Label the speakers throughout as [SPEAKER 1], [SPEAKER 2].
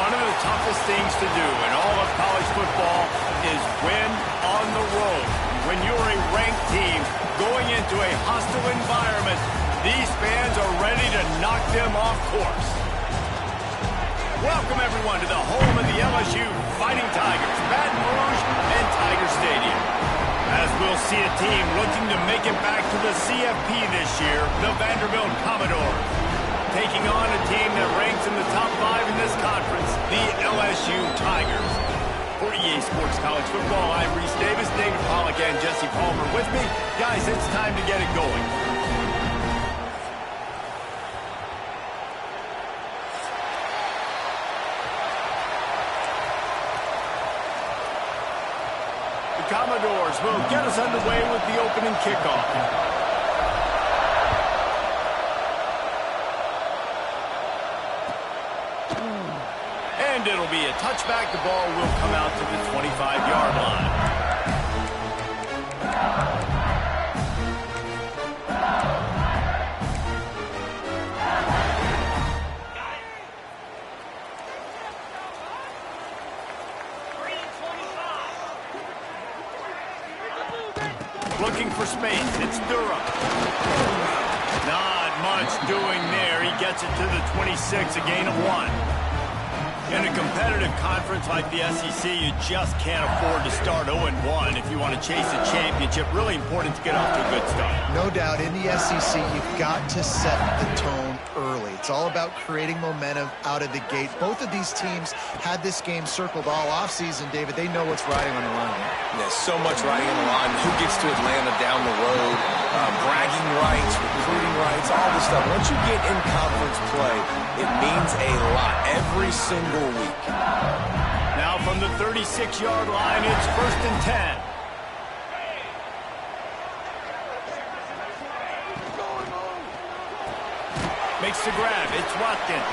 [SPEAKER 1] One of the toughest things to do in all of college football is win on the road. When you're a ranked team going into a hostile environment, these fans are ready to knock them off course. Welcome, everyone, to the home of the LSU Fighting Tigers, Baton Rouge and Tiger Stadium. As we'll see a team looking to make it back to the CFP this year, the Vanderbilt Commodores, taking on a team that ranks in the top 5 in this conference, the LSU Tigers. For EA Sports College Football, I'm Reese Davis, David Pollack, and Jesse Palmer with me. Guys, it's time to get it going. The Commodores will get us underway with the opening kickoff. And it'll be a touchback. The ball will come out to the 25-yard line. Looking for space. It's Durham. Not much doing there. He gets it to the 26, a gain of 1. In a competitive conference like the SEC, you just can't afford to start 0-1 if you want to chase a championship. Really important to get off to a good start.
[SPEAKER 2] No doubt, in the SEC, you've got to set the tone early. It's all about creating momentum out of the gate. Both of these teams had this game circled all offseason, David. They know what's riding on the line here.
[SPEAKER 3] There's so much riding on the line. Who gets to Atlanta down the road? Bragging rights, recruiting rights, all this stuff. Once you get in conference play, it means a lot every single week.
[SPEAKER 1] Now from the 36-yard line, it's 1st and 10. Makes the grab. It's Watkins.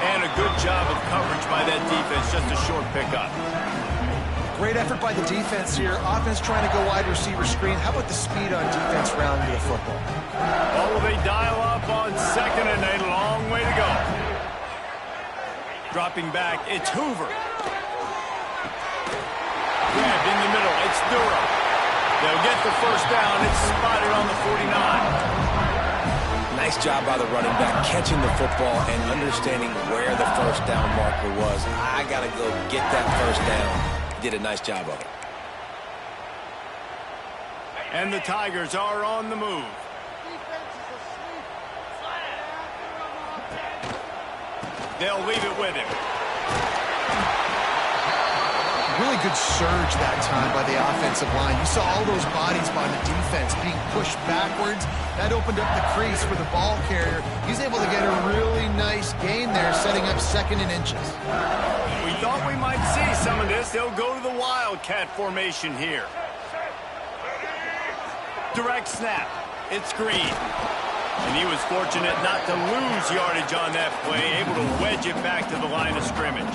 [SPEAKER 1] And a good job of coverage by that defense. Just a short pickup.
[SPEAKER 2] Great effort by the defense here. Offense trying to go wide receiver screen. How about the speed on defense rounding the football?
[SPEAKER 1] Oh, they dial up on 2nd and a long way to go. Dropping back, it's Hoover. Grabbed in the middle, it's Durham. They'll get the first down. It's spotted on the 49.
[SPEAKER 3] Nice job by the running back, catching the football and understanding where the first down marker was. I got to go get that first down. Did a nice job of it.
[SPEAKER 1] And the Tigers are on the move. They'll leave it with him.
[SPEAKER 2] Really good surge that time by the offensive line. You saw all those bodies by the defense being pushed backwards. That opened up the crease for the ball carrier. He's able to get a really nice gain there, setting up 2nd and inches.
[SPEAKER 1] We thought we might see some of this. They'll go to the Wildcat formation here. Direct snap. It's Green. And he was fortunate not to lose yardage on that play, able to wedge it back to the line of scrimmage.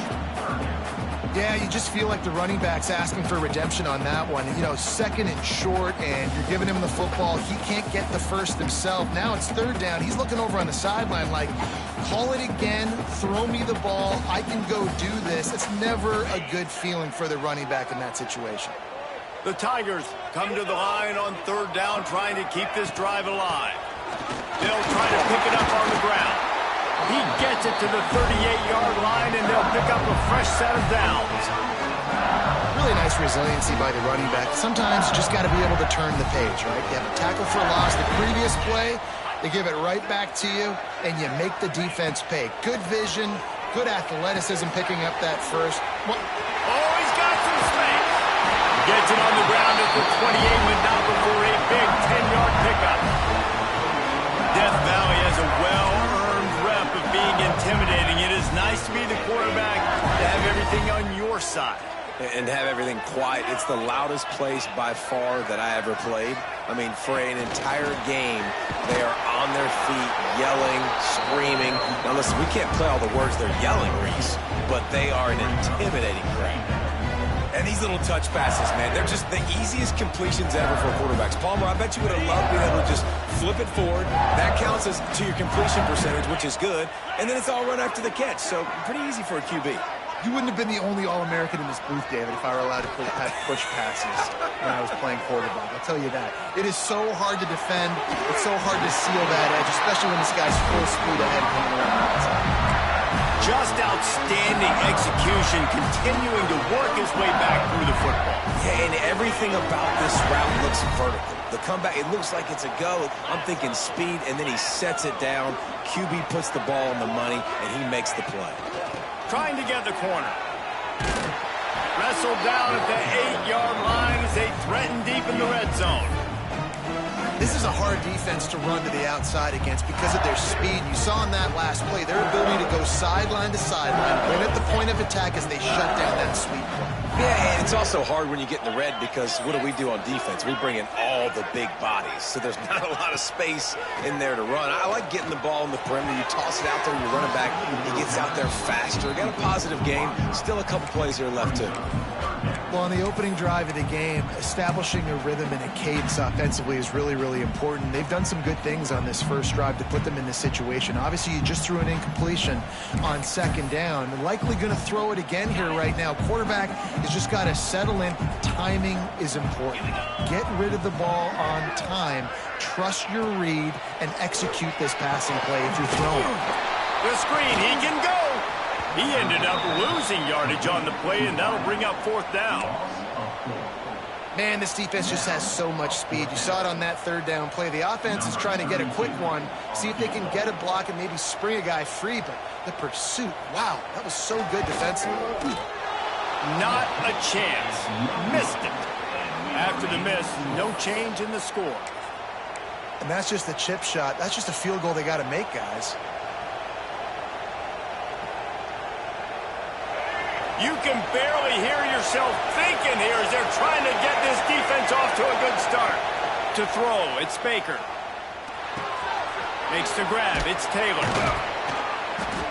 [SPEAKER 2] Yeah, you just feel like the running back's asking for redemption on that one. You know, 2nd and short, and you're giving him the football. He can't get the first himself. Now it's 3rd down. He's looking over on the sideline like, call it again, throw me the ball, I can go do this. It's never a good feeling for the running back in that situation.
[SPEAKER 1] The Tigers come to the line on 3rd down, trying to keep this drive alive. They'll try to pick it up on the ground. He gets it to the 38-yard line, and they'll pick up a fresh set of downs.
[SPEAKER 2] Really nice resiliency by the running back. Sometimes you just got to be able to turn the page, right? You have a tackle for a loss the previous play, they give it right back to you, and you make the defense pay. Good vision, good athleticism picking up that first.
[SPEAKER 1] Oh, he's got some space. Gets it on the ground at the 28, but not before a big 10-yard pickup. Death Valley has a well-earned rep of being intimidating. It is nice to be the quarterback, to have everything on your side.
[SPEAKER 3] And have everything quiet. It's the loudest place by far that I ever played. I mean, for an entire game, they are on their feet, yelling, screaming. Now listen, we can't play all the words they're yelling, Reese, but they are an intimidating crowd. And these little touch passes, man, they're just the easiest completions ever for quarterbacks. Palmer, I bet you would have loved being able to just flip it forward. That counts as to your completion percentage, which is good. And then it's all run after the catch, so pretty easy for a QB.
[SPEAKER 2] You wouldn't have been the only All-American in this booth, David, if I were allowed to have push passes when I was playing quarterback. I'll tell you that. It is so hard to defend. It's so hard to seal that edge, especially when this guy's full speed ahead coming around the outside.
[SPEAKER 1] Just outstanding execution, continuing to work his way back through the football.
[SPEAKER 3] Yeah, and everything about this route looks vertical. The comeback, it looks like it's a go. I'm thinking speed, and then he sets it down. QB puts the ball on the money, and he makes the play.
[SPEAKER 1] Trying to get the corner. Wrestled down at the 8-yard line as they threaten deep in the red zone.
[SPEAKER 2] This is a hard defense to run to the outside against because of their speed. You saw in that last play their ability to go sideline to sideline, win at the point of attack as they shut down that sweep play.
[SPEAKER 3] Yeah, and it's also hard when you get in the red because what do on defense? We bring in all the big bodies, so there's not a lot of space in there to run. I like getting the ball in the perimeter. You toss it out there, you run it back, he gets out there faster. Got a positive game. Still a couple plays here left, too.
[SPEAKER 2] Well, on the opening drive of the game, establishing a rhythm and a cadence offensively is really, really important. They've done some good things on this first drive to put them in this situation. Obviously, you just threw an incompletion on second down. They're likely going to throw it again here right now. Quarterback has just got to settle in. Timing is important. Get rid of the ball on time. Trust your read and execute this passing play if you're throwing.
[SPEAKER 1] The screen, he can go. He ended up losing yardage on the play, and that'll bring up fourth down.
[SPEAKER 2] Man, this defense just has so much speed. You saw it on that third down play. The offense is trying to get a quick one, see if they can get a block and maybe spring a guy free, but the pursuit, wow, that was so good defensively.
[SPEAKER 1] Not a chance. Missed it. After the miss, no change in the score.
[SPEAKER 2] And that's just a chip shot. That's just a field goal they got to make, guys.
[SPEAKER 1] You can barely hear yourself thinking here as they're trying to get this defense off to a good start. To throw, it's Baker. Makes the grab, it's Taylor.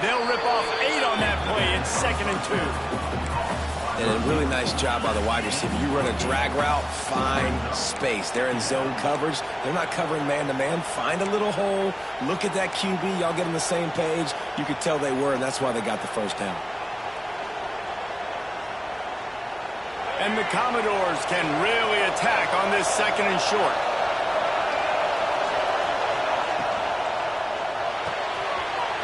[SPEAKER 1] They'll rip off 8 on that play. It's 2nd and 2.
[SPEAKER 3] And a really nice job by the wide receiver. You run a drag route, find space. They're in zone coverage. They're not covering man-to-man. Find a little hole. Look at that QB. Y'all get on the same page. You could tell they were, and that's why they got the first down.
[SPEAKER 1] And the Commodores can really attack on this 2nd and short.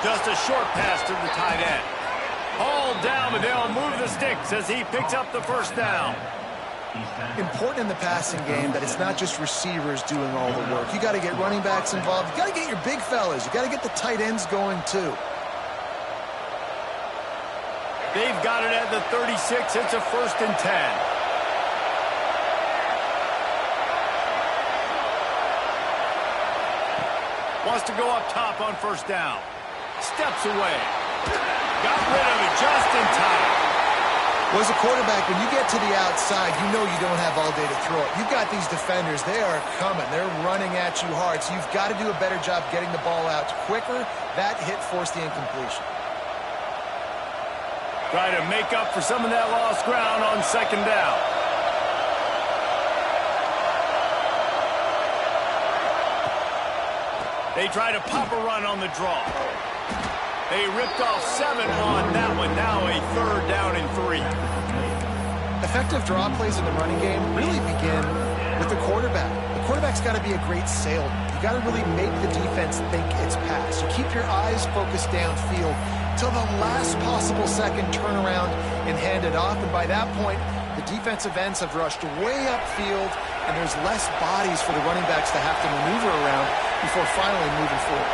[SPEAKER 1] Just a short pass to the tight end. Hauled down, but they'll move the sticks as he picks up the first down.
[SPEAKER 2] Important in the passing game that it's not just receivers doing all the work. You got to get running backs involved. You got to get your big fellas. You got to get the tight ends going too.
[SPEAKER 1] They've got it at the 36. It's a 1st and 10. Wants to go up top on first down. Steps away. Got rid of it just in time.
[SPEAKER 2] Well, as a quarterback, when you get to the outside, you know you don't have all day to throw it. You've got these defenders. They are coming. They're running at you hard. So you've got to do a better job getting the ball out quicker. That hit forced the incompletion.
[SPEAKER 1] Try to make up for some of that lost ground on 2nd down. They try to pop a run on the draw. They ripped off 7 on that one. Now a 3rd down and 3.
[SPEAKER 2] Effective draw plays in the running game really begin with the quarterback. The quarterback's got to be a great salesman. You got to really make the defense think it's pass. You keep your eyes focused downfield till the last possible second, turn around and hand it off. And by that point, the defensive ends have rushed way upfield, and there's less bodies for the running backs to have to maneuver around before finally moving forward.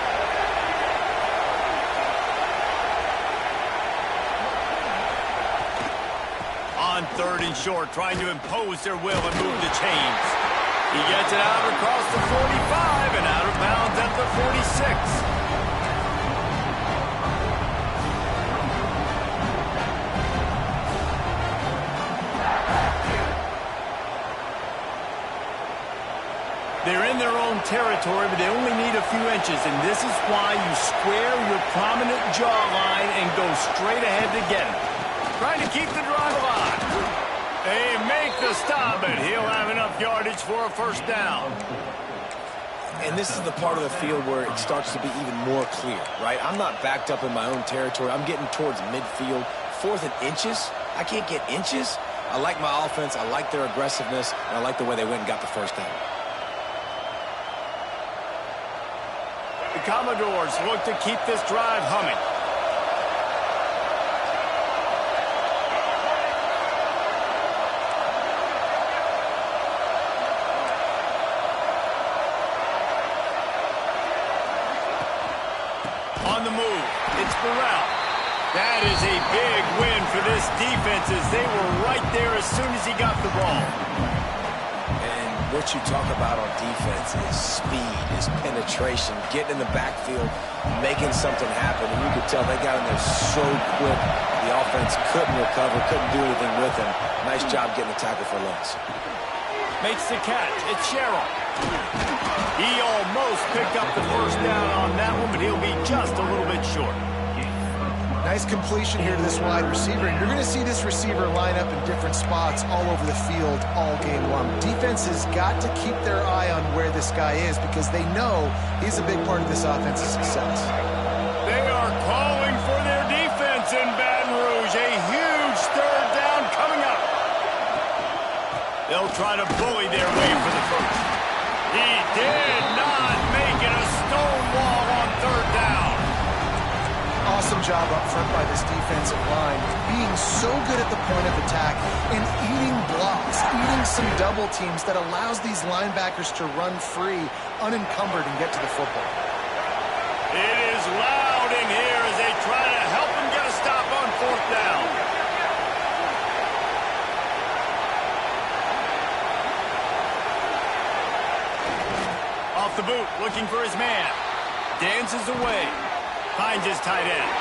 [SPEAKER 1] On 3rd and short, trying to impose their will and move the chains. He gets it out across the 45 and out of bounds at the 46. They're in their own territory, but they only need a few inches, and this is why you square your prominent jawline and go straight ahead to get it. Trying to keep the drive alive. They make the stop, and he'll have enough yardage for a first down.
[SPEAKER 3] And this is the part of the field where it starts to be even more clear, right? I'm not backed up in my own territory. I'm getting towards midfield. 4th and inches? I can't get inches? I like my offense. I like their aggressiveness. And I like the way they went and got the first down.
[SPEAKER 1] The Commodores look to keep this drive humming. On the move, it's Burrell. That is a big win for this defense as they were right there as soon as he got the ball.
[SPEAKER 3] And what you talk about on defense is speed, is penetration, getting in the backfield, making something happen. And you could tell they got in there so quick. The offense couldn't recover, couldn't do anything with him. Nice job getting the tackle for loss.
[SPEAKER 1] Makes the catch. It's Sherrill. He almost picked up the first down on that one, but he'll be just a little bit short.
[SPEAKER 2] Nice completion here to this wide receiver. And you're going to see this receiver line up in different spots all over the field all game long. Defense has got to keep their eye on where this guy is because they know he's a big part of this offense's success.
[SPEAKER 1] They are calling for their defense in Baton Rouge. A huge third down coming up. They'll try to bully their way for the first. He did not make it a stonewall on third down.
[SPEAKER 2] Awesome job up front by this defensive line, being so good at the point of attack and eating blocks, eating some double teams that allows these linebackers to run free, unencumbered, and get to the football.
[SPEAKER 1] It is loud in here as they try to help him get a stop on fourth down. Off the boot, looking for his man. Dances away. Finds his tight end.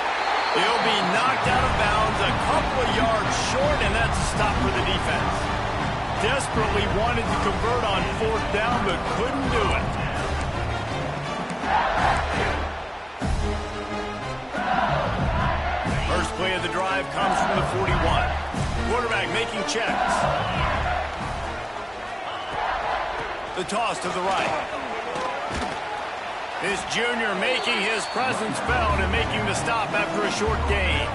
[SPEAKER 1] He'll be knocked out of bounds a couple of yards short, and that's a stop for the defense. Desperately wanted to convert on fourth down, but couldn't do it. First play of the drive comes from the 41. Quarterback making checks. The toss to the right. This junior making his presence felt and making the stop after a short gain.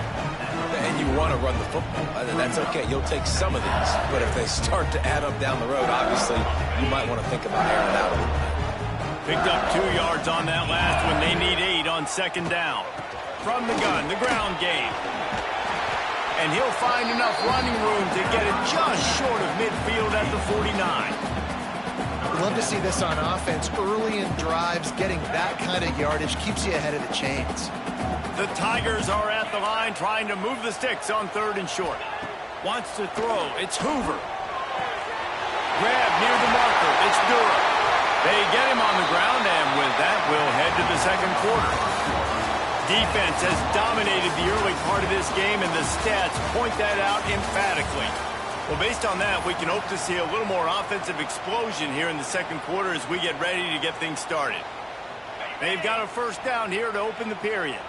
[SPEAKER 3] And you want to run the football. That's okay. You'll take some of these. But if they start to add up down the road, obviously, you might want to think about airing out a little bit.
[SPEAKER 1] Picked up 2 yards on that last one. They need 8 on second down. From the gun, the ground game. And he'll find enough running room to get it just short of midfield at the 49.
[SPEAKER 2] Love to see this on offense. Early in drives, getting that kind of yardage keeps you ahead of the chains.
[SPEAKER 1] The Tigers are at the line trying to move the sticks on third and short. Wants to throw. It's Hoover. Grab near the marker. It's Durham. They get him on the ground, and with that, we'll head to the second quarter. Defense has dominated the early part of this game, and the stats point that out emphatically. Well, based on that, we can hope to see a little more offensive explosion here in the second quarter as we get ready to get things started. They've got a first down here to open the period.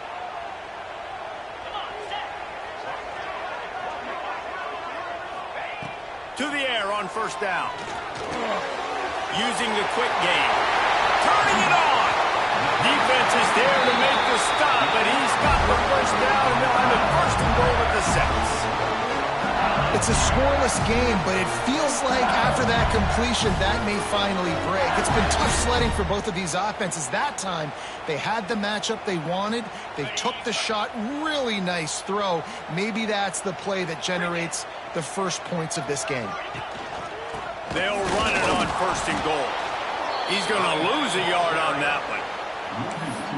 [SPEAKER 1] To the air on first down. Using the quick game. Turning it on. Defense is there to make the stop, but he's got the first down, and they'll have it first and goal at the 6.
[SPEAKER 2] It's a scoreless game, but it feels like after that completion, that may finally break. It's been tough sledding for both of these offenses. That time, they had the matchup they wanted. They took the shot. Really nice throw. Maybe that's the play that generates the first points of this game.
[SPEAKER 1] They'll run it on first and goal. He's going to lose a yard on that one.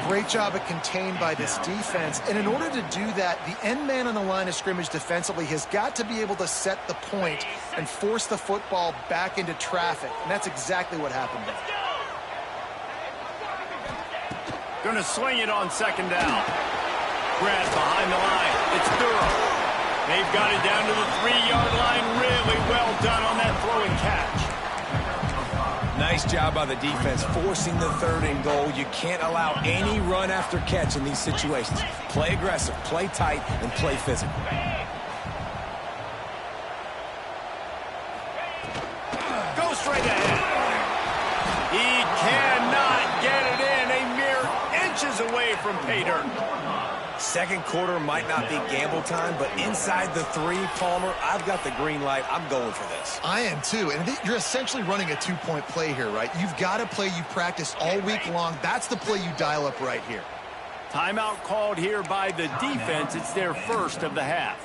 [SPEAKER 2] Great job at contained by this defense. And in order to do that, the end man on the line of scrimmage defensively has got to be able to set the point and force the football back into traffic. And that's exactly what happened there.
[SPEAKER 1] Going to swing it on second down. Grab behind the line. It's Durham. They've got it down to the 3-yard line. Really well done on that throw and catch.
[SPEAKER 3] Nice job by the defense forcing the third and goal. You can't allow any run after catch in these situations. Play aggressive, play tight, and play physical.
[SPEAKER 1] away from pay dirt.
[SPEAKER 3] Second quarter might not be gamble time, but inside the 3, Palmer, I've got the green light. I'm going for this.
[SPEAKER 2] I am too, and you're essentially running a 2-point play here, right? You've got a play you practice all week long. That's the play you dial up right here.
[SPEAKER 1] Timeout called here by the defense. It's their first of the half.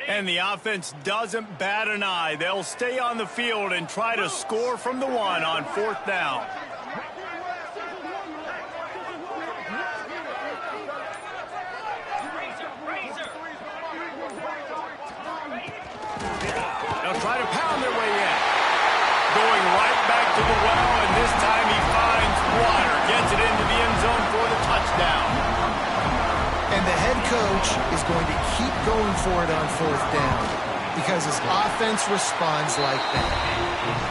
[SPEAKER 1] And the offense doesn't bat an eye. They'll stay on the field and try to score from the 1 on 4th down. They'll try to pound their way in. Going right back to the well, and this time he finds water. Gets it into the end zone for the touchdown.
[SPEAKER 2] And the head coach is going to keep going for it on 4th down because his offense responds like that.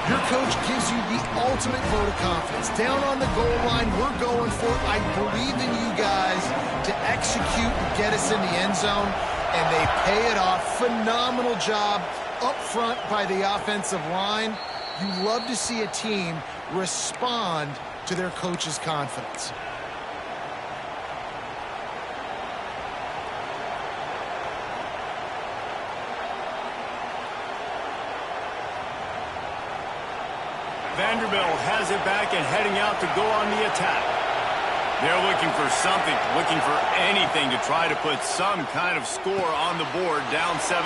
[SPEAKER 2] Your coach gives you the ultimate vote of confidence. Down on the goal line, we're going for it. I believe in you guys to execute and get us in the end zone, and they pay it off. Phenomenal job up front by the offensive line. You love to see a team respond to their coach's confidence.
[SPEAKER 1] Vanderbilt has it back and heading out to go on the attack. They're looking for something, looking for anything to try to put some kind of score on the board, down 7-0.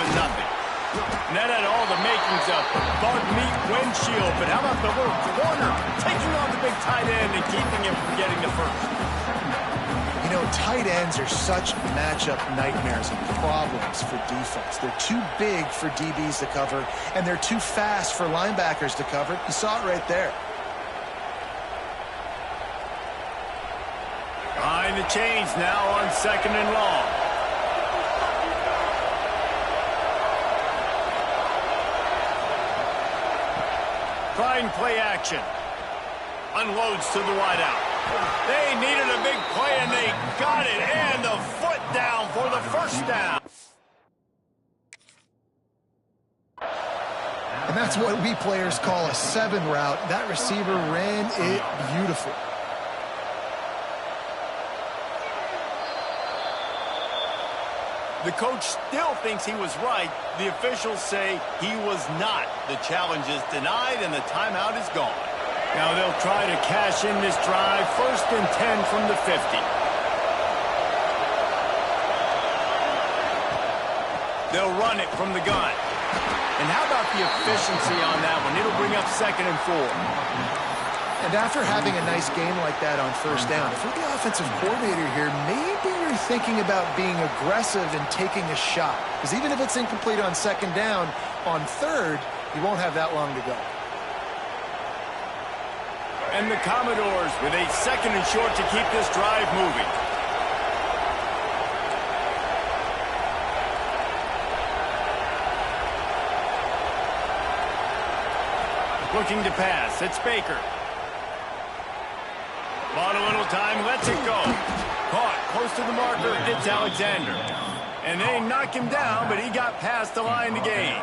[SPEAKER 1] And that had all the makings of bug meat windshield, but how about the little corner taking on the big tight end and keeping him from getting the first?
[SPEAKER 2] You know, tight ends are such matchup nightmares and problems for defense. They're too big for DBs to cover, and they're too fast for linebackers to cover. You saw it right there.
[SPEAKER 1] Behind the chains now on 2nd and long. Trying play action. Unloads to the wideout. They needed a big play, and they got it. And the foot down for the first down.
[SPEAKER 2] And that's what we players call a 7 route. That receiver ran it beautiful.
[SPEAKER 1] The coach still thinks he was right. The officials say he was not. The challenge is denied, and the timeout is gone. Now they'll try to cash in this drive. 1st and 10 from the 50. They'll run it from the gun. And how about the efficiency on that one? It'll bring up 2nd and 4.
[SPEAKER 2] And after having a nice game like that on 1st down, if you're the offensive coordinator here, maybe you're thinking about being aggressive and taking a shot. Because even if it's incomplete on 2nd down, on 3rd, you won't have that long to go.
[SPEAKER 1] And the Commodores with a 2nd and short to keep this drive moving. Looking to pass. It's Baker. Bought a little time, lets it go. Caught close to the marker, it's Alexander. And they knock him down, but he got past the line to gain.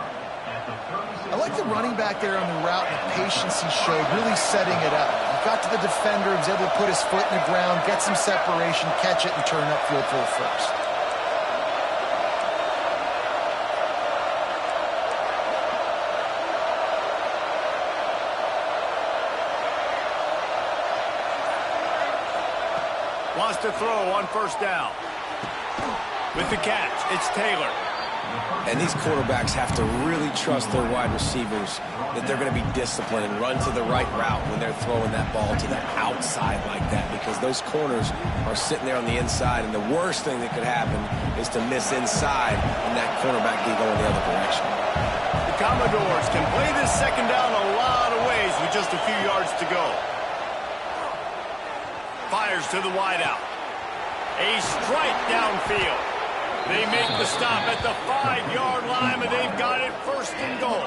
[SPEAKER 2] I like the running back there on the route and the patience he showed, really setting it up. He got to the defender, he was able to put his foot in the ground, get some separation, catch it, and turn upfield for the first.
[SPEAKER 1] Wants to throw on 1st down. With the catch, it's Taylor.
[SPEAKER 3] And these quarterbacks have to really trust their wide receivers that they're going to be disciplined and run to the right route when they're throwing that ball to the outside like that, because those corners are sitting there on the inside, and the worst thing that could happen is to miss inside and that cornerback be going the other direction.
[SPEAKER 1] The Commodores can play this 2nd down a lot of ways with just a few yards to go. Fires to the wideout. A strike downfield. They make the stop at the 5-yard line, but they've got it 1st and goal.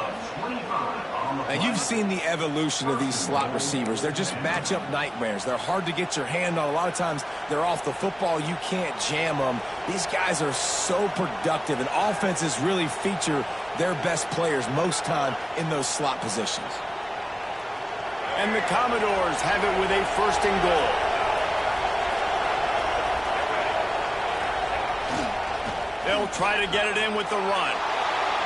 [SPEAKER 3] And you've seen the evolution of these slot receivers. They're just matchup nightmares. They're hard to get your hand on. A lot of times they're off the football. You can't jam them. These guys are so productive, and offenses really feature their best players most time in those slot positions.
[SPEAKER 1] And the Commodores have it with a 1st and goal. They'll try to get it in with the run.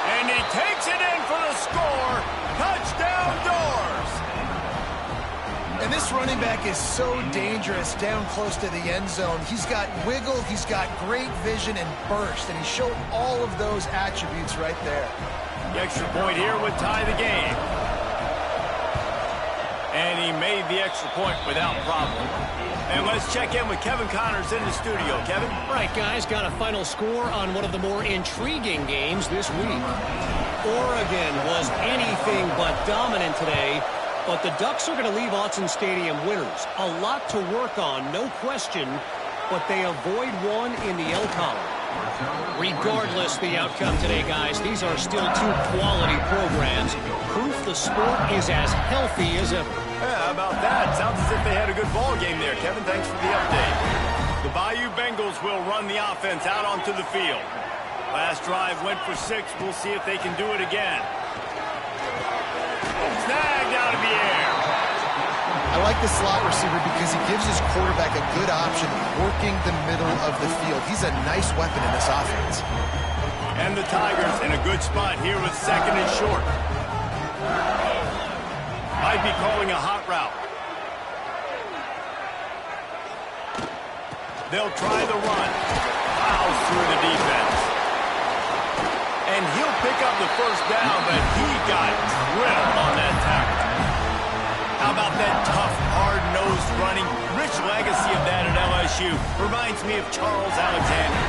[SPEAKER 1] And he takes it in for the score. Touchdown, Doors!
[SPEAKER 2] And this running back is so dangerous down close to the end zone. He's got wiggle, he's got great vision and burst, and he showed all of those attributes right there.
[SPEAKER 1] The extra point here would tie the game. And he made the extra point without problem. And let's check in with Kevin Connors in the studio. Kevin?
[SPEAKER 4] Right, guys, got a final score on one of the more intriguing games this week. Oregon was anything but dominant today, but the Ducks are going to leave Autzen Stadium winners. A lot to work on, no question, but they avoid one in the L column. Regardless the outcome today, guys, these are still 2 quality programs. Proof the sport is as healthy as ever.
[SPEAKER 1] Yeah, how about that? Sounds as if they had a good ball game there, Kevin. Thanks for the update. The Bayou Bengals will run the offense out onto the field. Last drive went for 6. We'll see if they can do it again. Snagged out of the air.
[SPEAKER 2] I like the slot receiver because he gives his quarterback a good option working the middle of the field. He's a nice weapon in this offense.
[SPEAKER 1] And the Tigers in a good spot here with 2nd and short. Might be calling a hot route. They'll try the run. Fouls through the defense. And he'll pick up the 1st down, but he got drilled on that tackle. How about that tough, hard-nosed running? Rich legacy of that at LSU. Reminds me of Charles Alexander.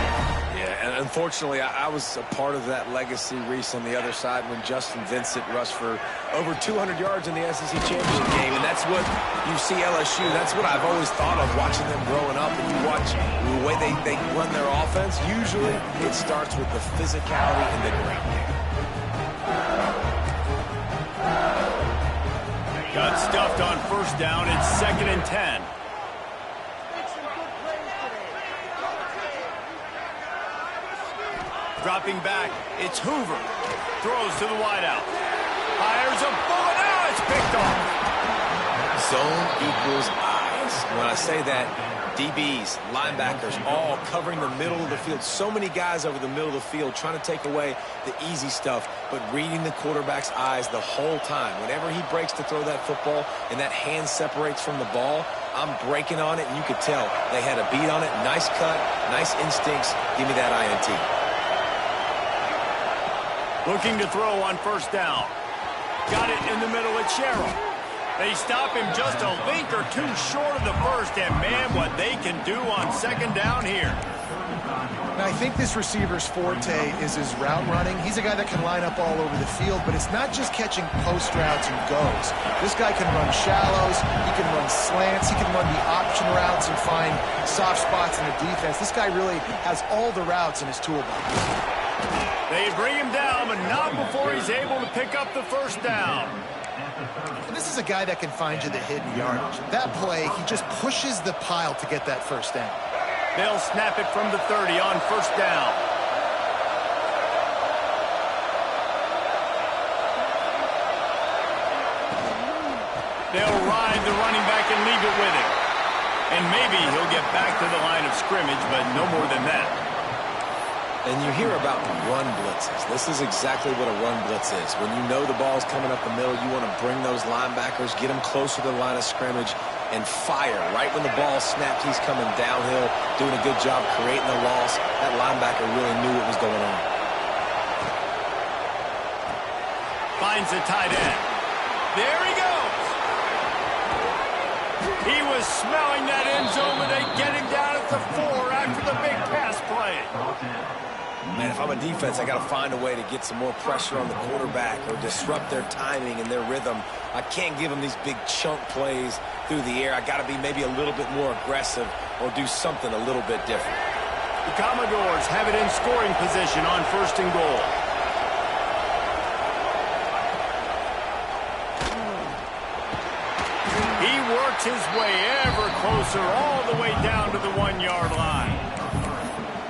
[SPEAKER 3] Yeah, and unfortunately, I was a part of that legacy, Reese, on the other side when Justin Vincent rushed for over 200 yards in the SEC championship game. And that's what you see LSU. That's what I've always thought of watching them growing up. And you watch the way they run their offense. Usually, it starts with the physicality and the great game.
[SPEAKER 1] Got stuffed on 1st down. It's 2nd and 10. Dropping back, it's Hoover. Throws to the wideout. Fires a bullet. Now it's picked off.
[SPEAKER 3] Zone equals eyes. When I say that, DBs, linebackers, all covering the middle of the field. So many guys over the middle of the field trying to take away the easy stuff, but reading the quarterback's eyes the whole time. Whenever he breaks to throw that football and that hand separates from the ball, I'm breaking on it, and you could tell they had a beat on it. Nice cut, nice instincts. Give me that INT.
[SPEAKER 1] Looking to throw on 1st down. Got it in the middle at Sherrill. They stop him just a link or 2 short of the 1st, and man, what they can do on 2nd down here.
[SPEAKER 2] Now, I think this receiver's forte is his route running. He's a guy that can line up all over the field, but it's not just catching post routes and goes. This guy can run shallows, he can run slants, he can run the option routes and find soft spots in the defense. This guy really has all the routes in his toolbox.
[SPEAKER 1] They bring him down, but not before he's able to pick up the 1st down.
[SPEAKER 2] And this is a guy that can find you the hidden yardage. That play, he just pushes the pile to get that 1st down.
[SPEAKER 1] They'll snap it from the 30 on 1st down. They'll ride the running back and leave it with him. And maybe he'll get back to the line of scrimmage, but no more than that.
[SPEAKER 3] And you hear about run blitzes. This is exactly what a run blitz is. When you know the ball's coming up the middle, you want to bring those linebackers, get them closer to the line of scrimmage, and fire. Right when the ball snapped, he's coming downhill, doing a good job creating the loss. That linebacker really knew what was going on.
[SPEAKER 1] Finds the tight end. There he goes. He was smelling that end zone, but they get him down at the 4 after the big pass play.
[SPEAKER 3] Man, if I'm a defense, I got to find a way to get some more pressure on the quarterback or disrupt their timing and their rhythm. I can't give them these big chunk plays through the air. I got to be maybe a little bit more aggressive or do something a little bit different.
[SPEAKER 1] The Commodores have it in scoring position on 1st and goal. makes his way ever closer all the way down to the 1-yard line.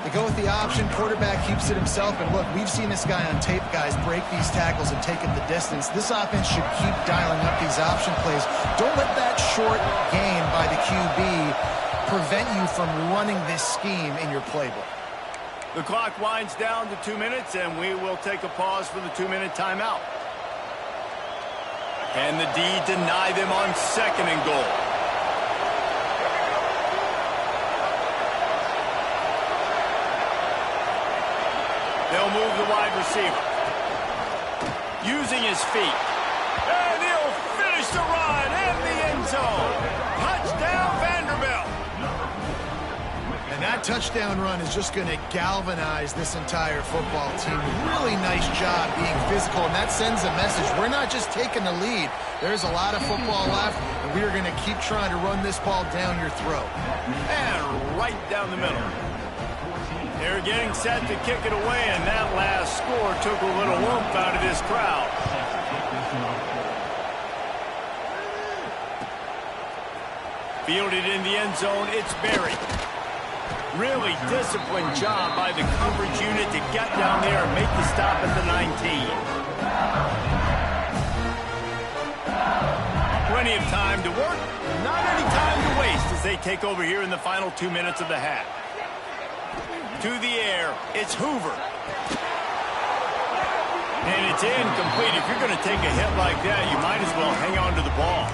[SPEAKER 2] They go with the option. Quarterback keeps it himself. And look, we've seen this guy on tape, guys, break these tackles and take it the distance. This offense should keep dialing up these option plays. Don't let that short gain by the QB prevent you from running this scheme in your playbook.
[SPEAKER 1] The clock winds down to 2 minutes, and we will take a pause for the 2-minute timeout. And the D deny them on 2nd and goal. They'll move the wide receiver. Using his feet. And he'll finish the run in the end zone. Touchdown, Vanderbilt.
[SPEAKER 2] And that touchdown run is just going to galvanize this entire football team. Really nice job being physical, and that sends a message. We're not just taking the lead. There's a lot of football left, and we are going to keep trying to run this ball down your throat.
[SPEAKER 1] And right down the middle. They're getting set to kick it away, and that last score took a little oomph out of this crowd. Fielded in the end zone, it's Berry. Really disciplined job by the coverage unit to get down there and make the stop at the 19. Plenty of time to work, not any time to waste as they take over here in the final 2 minutes of the half. To the air, it's Hoover. And it's incomplete. If you're going to take a hit like that, you might as well hang on to the ball.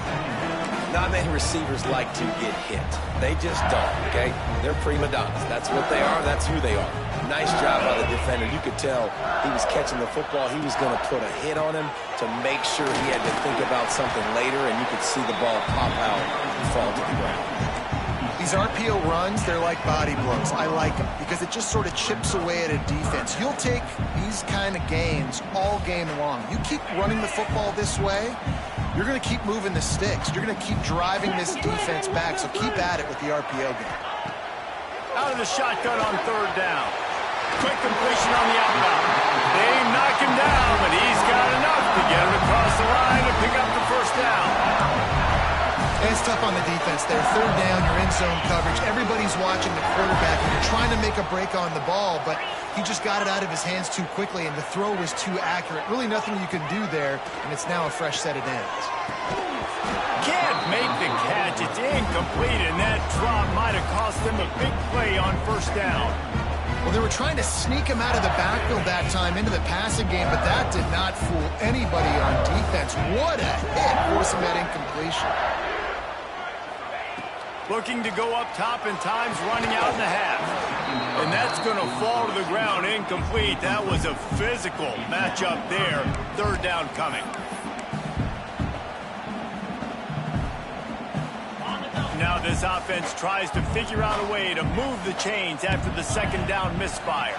[SPEAKER 3] Not many receivers like to get hit. They just don't, okay? They're prima donnas. That's what they are. That's who they are. Nice job by the defender. You could tell he was catching the football. He was going to put a hit on him to make sure he had to think about something later, and you could see the ball pop out and fall to the ground.
[SPEAKER 2] These RPO runs, they're like body blows. I like them because it just sort of chips away at a defense. You'll take these kind of gains all game long. You keep running the football this way, you're going to keep moving the sticks. You're going to keep driving this defense back, so keep at it with the RPO game.
[SPEAKER 1] Out of the shotgun on 3rd down. Quick completion on the outbound. They knock him down, but he's got enough to get him across the line and pick up the 1st down.
[SPEAKER 2] And it's tough on the defense there. 3rd down, you're in zone coverage. Everybody's watching the quarterback, and you're trying to make a break on the ball, but he just got it out of his hands too quickly, and the throw was too accurate. Really nothing you can do there, and it's now a fresh set of downs.
[SPEAKER 1] Can't make the catch. It's incomplete, and that drop might have cost them a big play on 1st down.
[SPEAKER 2] Well, they were trying to sneak him out of the backfield that time into the passing game, but that did not fool anybody on defense. What a hit, forcing that incompletion.
[SPEAKER 1] Looking to go up top, and time's running out in the half. And that's going to fall to the ground incomplete. That was a physical matchup there. 3rd down coming. Now this offense tries to figure out a way to move the chains after the 2nd down misfire.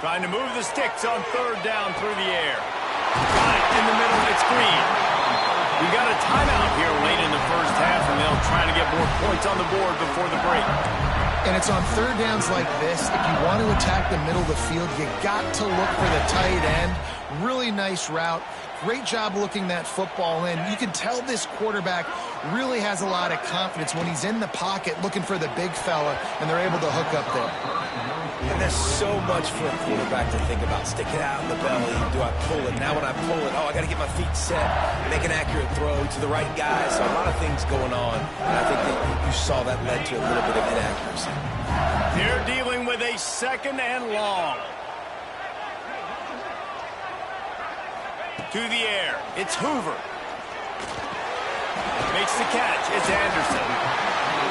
[SPEAKER 1] Trying to move the sticks on 3rd down through the air. Got it in the middle, it's Green. We got a timeout here late in the 1st half, and they'll try to get more points on the board before the break.
[SPEAKER 2] And it's on 3rd downs like this. If you want to attack the middle of the field, you got to look for the tight end. Really nice route. Great job looking that football in. You can tell this quarterback really has a lot of confidence when he's in the pocket looking for the big fella, and they're able to hook up there.
[SPEAKER 3] And there's so much for a quarterback to think about. Stick it out in the belly. Do I pull it? Now when I pull it, I got to get my feet set, make an accurate throw to the right guy. So a lot of things going on, and I think that you saw that led to a little bit of inaccuracy.
[SPEAKER 1] They're dealing with a 2nd and long. To the air, it's Hoover. Makes the catch, it's Anderson.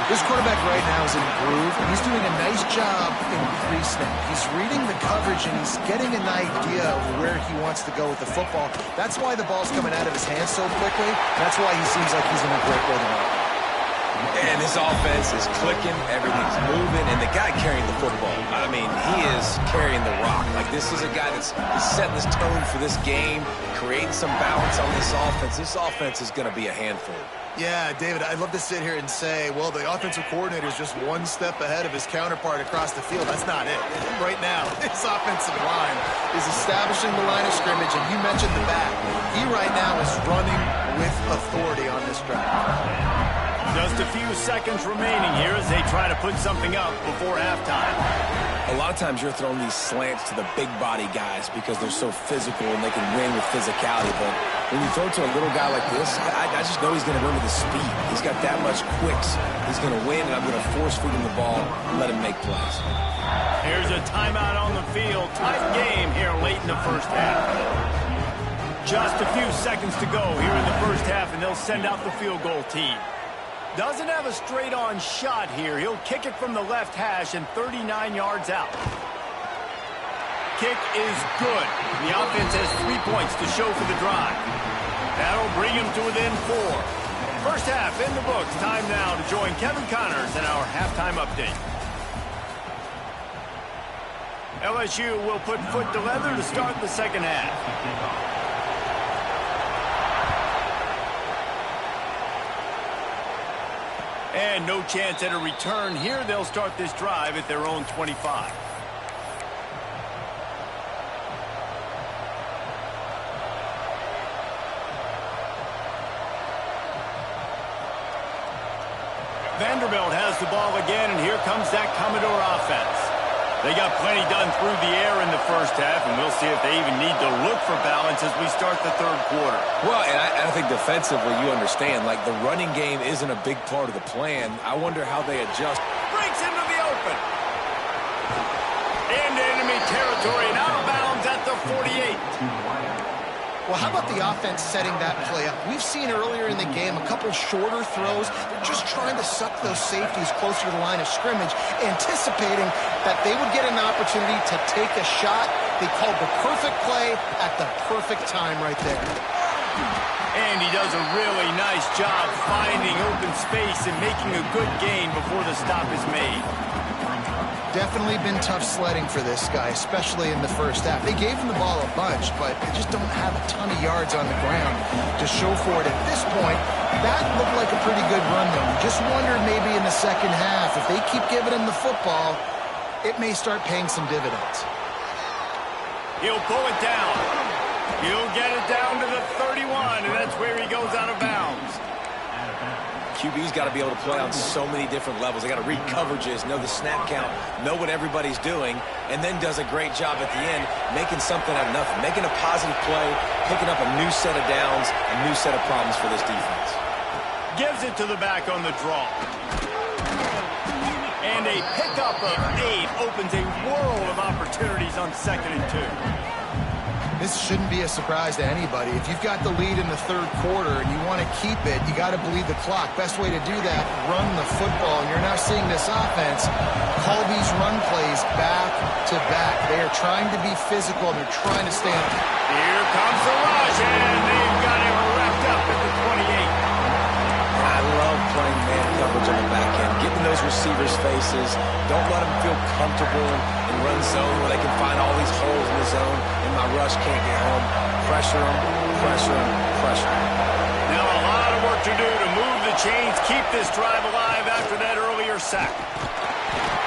[SPEAKER 2] This quarterback right now is in a groove, and he's doing a nice job in pre-snap. He's reading the coverage, and he's getting an idea of where he wants to go with the football. That's why the ball's coming out of his hands so quickly. That's why he seems like he's in a great rhythm.
[SPEAKER 3] And this offense is clicking, everything's moving, and the guy carrying the football, I mean, he is carrying the rock. Like, this is a guy that's setting this tone for this game, creating some balance on this offense. This offense is going to be a handful.
[SPEAKER 2] Yeah, David, I'd love to sit here and say, well, the offensive coordinator is just one step ahead of his counterpart across the field. That's not it. Right now, this offensive line is establishing the line of scrimmage, and you mentioned the back. He right now is running with authority on this drive.
[SPEAKER 1] Just a few seconds remaining here as they try to put something up before halftime.
[SPEAKER 3] A lot of times you're throwing these slants to the big body guys because they're so physical and they can win with physicality. But when you throw to a little guy like this, I just know he's going to win with his speed. He's got that much quicks. He's going to win, and I'm going to force feed him the ball and let him make plays.
[SPEAKER 1] Here's a timeout on the field. Tight game here late in the first half. Just a few seconds to go here in the first half, and they'll send out the field goal team. Doesn't have a straight-on shot here. He'll kick it from the left hash and 39 yards out. Kick is good. The offense has 3 points to show for the drive. That'll bring him to within 4. First half in the books. Time now to join Kevin Connors in our halftime update. LSU will put foot to leather to start the second half. And no chance at a return here. They'll start this drive at their own 25. Vanderbilt has the ball again, and here comes that Commodore offense. They got plenty done through the air in the first half, and we'll see if they even need to look for balance as we start the third quarter.
[SPEAKER 3] Well, and I think defensively you understand, like the running game isn't a big part of the plan. I wonder how they adjust.
[SPEAKER 1] Breaks into the open. Into enemy territory and out of bounds at the 48.
[SPEAKER 2] Well, how about the offense setting that play up? We've seen earlier in the game a couple shorter throws. They're just trying to suck those safeties closer to the line of scrimmage, anticipating that they would get an opportunity to take a shot. They called the perfect play at the perfect time right there.
[SPEAKER 1] And he does a really nice job finding open space and making a good gain before the stop is made.
[SPEAKER 2] Definitely been tough sledding for this guy, especially in the first half. They gave him the ball a bunch, but they just don't have a ton of yards on the ground to show for it. At this point, that looked like a pretty good run, though. Just wondered maybe in the second half, if they keep giving him the football, it may start paying some dividends.
[SPEAKER 1] He'll pull it down. He'll get it down to the 31, and that's where he goes out of bounds.
[SPEAKER 3] QB's got to be able to play on so many different levels. They got to read coverages, know the snap count, know what everybody's doing, and then does a great job at the end making something out of nothing, making a positive play, picking up a new set of downs, a new set of problems for this defense.
[SPEAKER 1] Gives it to the back on the draw. And a pickup of 8 opens a world of opportunities on 2nd and 2.
[SPEAKER 2] This shouldn't be a surprise to anybody. If you've got the lead in the third quarter and you want to keep it, you got to bleed the clock. Best way to do that, run the football. And you're now seeing this offense call these run plays back to back. They are trying to be physical. They're trying to stay on.
[SPEAKER 1] Here comes the rush, and they've got him wrapped up at the 28.
[SPEAKER 3] I love playing man coverage on the back end, getting those receivers' faces. Don't let them feel comfortable in run zone where they can find all these holes in the zone and my rush can't get home. Pressure them, pressure them, pressure them.
[SPEAKER 1] Now a lot of work to do to move the chains, keep this drive alive after that earlier sack.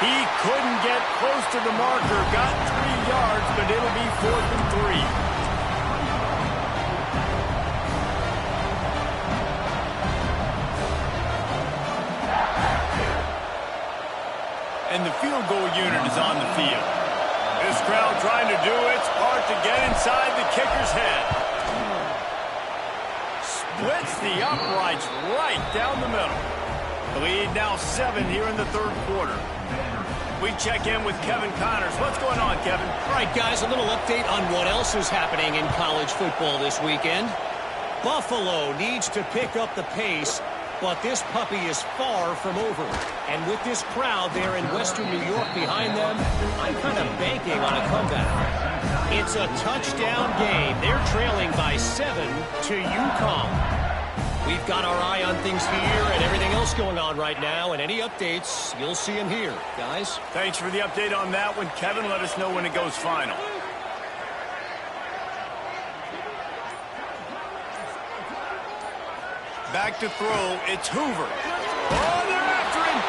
[SPEAKER 1] He couldn't get close to the marker, got 3 yards, but it'll be 4th and 3. And the field goal unit is on the field. This crowd trying to do its part to get inside the kicker's head. Splits the uprights right down the middle. The lead now 7 here in the third quarter. We check in with Kevin Connors. What's going on, Kevin?
[SPEAKER 4] All right, guys, a little update on what else is happening in college football this weekend. Buffalo needs to pick up the pace, but this puppy is far from over. And with this crowd there in Western New York behind them, I'm kind of banking on a comeback. It's a touchdown game. They're trailing by 7 to UConn. We've got our eye on things here and everything else going on right now, and any updates, you'll see them here, guys.
[SPEAKER 1] Thanks for the update on that one, Kevin. Let us know when it goes final. Back to throw, it's Hoover. Oh, they're after him.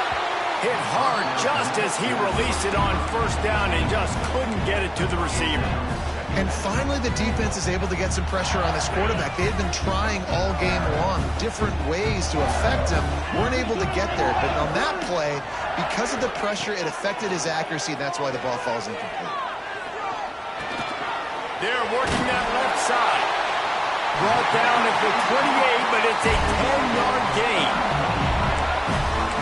[SPEAKER 1] Hit hard just as he released it on first down and just couldn't get it to the receiver.
[SPEAKER 2] And finally, the defense is able to get some pressure on this quarterback. They've been trying all game long, different ways to affect him. Weren't able to get there. But on that play, because of the pressure, it affected his accuracy, and that's why the ball falls incomplete.
[SPEAKER 1] They're working that left side. Brought down at the 28, but it's a 10-yard gain.